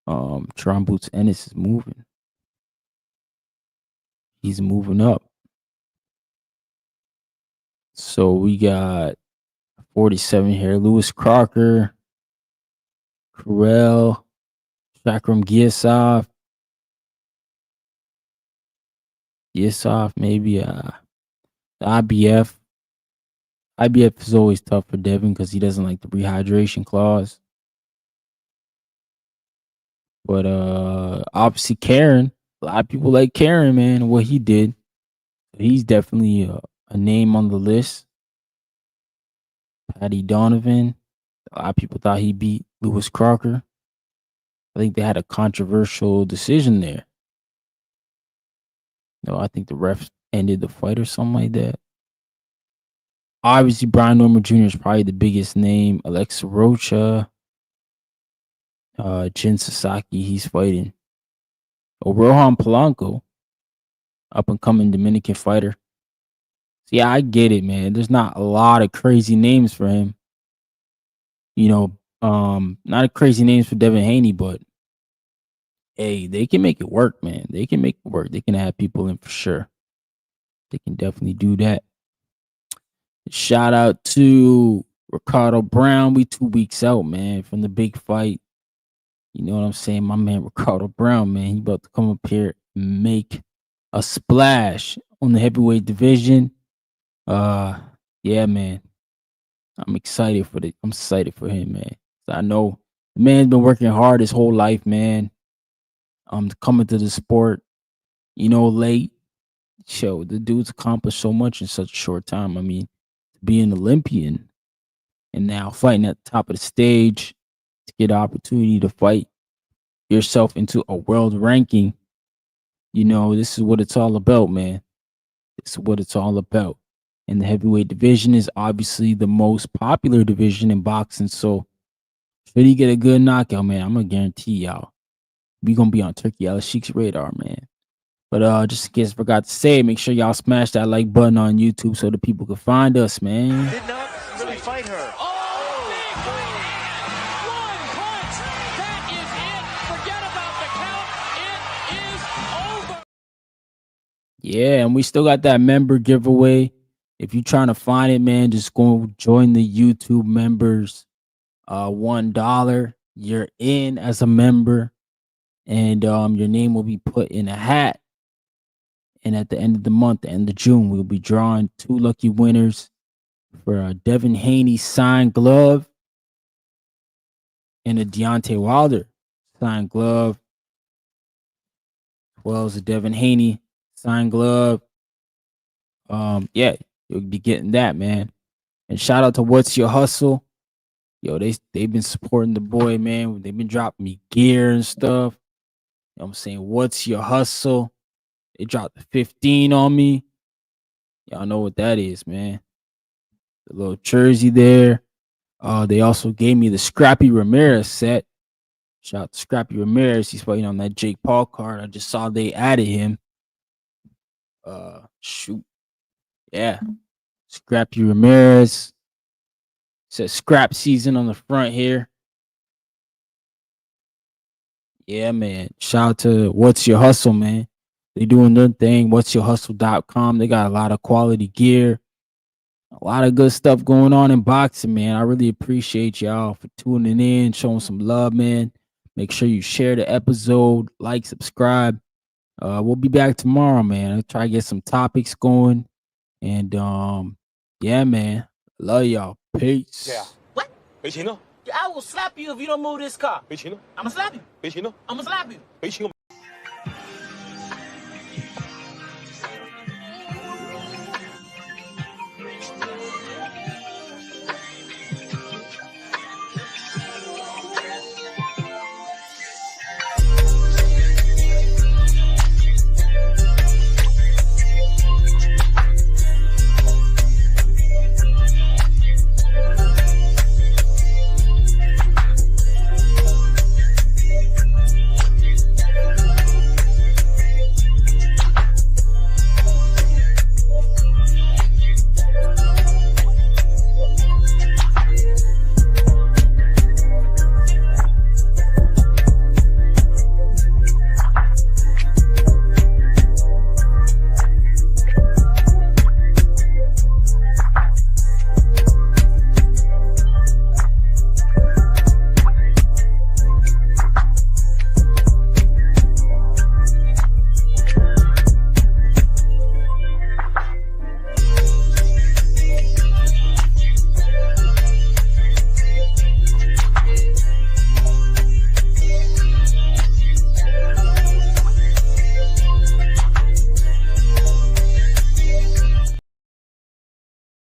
A: John Boots Ennis is moving. He's moving up. So we got 47 here. Lewis Crocker, Carell, Shakram Giasov, maybe the IBF. IBF is always tough for Devin because he doesn't like the rehydration clause. But obviously Karen, a lot of people like Karen, man, and what he did. He's definitely a name on the list. Patty Donovan. A lot of people thought he beat Lewis Crocker. I think they had a controversial decision there. I think the refs ended the fight or something like that. Obviously, Brian Norman Jr. is probably the biggest name. Alexa Rocha. Jin Sasaki, he's fighting. Rohan Polanco, up and coming Dominican fighter. So yeah, I get it, man. There's not a lot of crazy names for him. Not a crazy names for Devin Haney, but hey, they can make it work, man. They can make it work. They can have people in for sure. They can definitely do that. Shout out to Ricardo Brown. We 2 weeks out, man, from the big fight. You know what I'm saying? My man Ricardo Brown, man, he about to come up here and make a splash on the heavyweight division. Yeah, man. I'm excited for him, man. I know the man's been working hard his whole life, man. Coming to the sport, late. Show the dude's accomplished so much in such a short time. I mean, to be an Olympian and now fighting at the top of the stage, to get an opportunity to fight yourself into a world ranking, this is what it's all about, man. This is what it's all about. And the heavyweight division is obviously the most popular division in boxing. So should he get a good knockout, man, I'm gonna guarantee y'all we gonna be on Turkey Al Sheik's radar, man. But just in case I forgot to say, make sure y'all smash that like button on YouTube so the people can find us, man.
G: Did not really fight her. Oh, big right hand. One punch. That is it. Forget about the count. It is over.
A: Yeah, and we still got that member giveaway. If you're trying to find it, man, just go join the YouTube members. $1. You're in as a member, and your name will be put in a hat. And at the end of the month, the end of June, we'll be drawing 2 lucky winners for a Devin Haney signed glove and a Deontay Wilder signed glove, as well as a Devin Haney signed glove. Yeah, you'll be getting that, man. And shout out to What's Your Hustle. Yo, they've been supporting the boy, man. They've been dropping me gear and stuff. You know what I'm saying? What's Your Hustle? They dropped the 15 on me. Y'all know what that is, man. The little jersey there. They also gave me the Scrappy Ramirez set. Shout out to Scrappy Ramirez. He's fighting on that Jake Paul card. I just saw they added him. Shoot. Yeah. Scrappy Ramirez. Says scrap season on the front here. Yeah, man. Shout out to What's Your Hustle, man. They doing their thing. What'syourhustle.com. They got a lot of quality gear, a lot of good stuff going on in boxing, man. I really appreciate y'all for tuning in, showing some love, man. Make sure you share the episode, like, subscribe. We'll be back tomorrow, man. I'll try to get some topics going. And yeah, man. Love y'all. Peace.
G: Yeah. What? I will slap you if you don't move this car. I'm gonna slap you. I'm gonna slap you.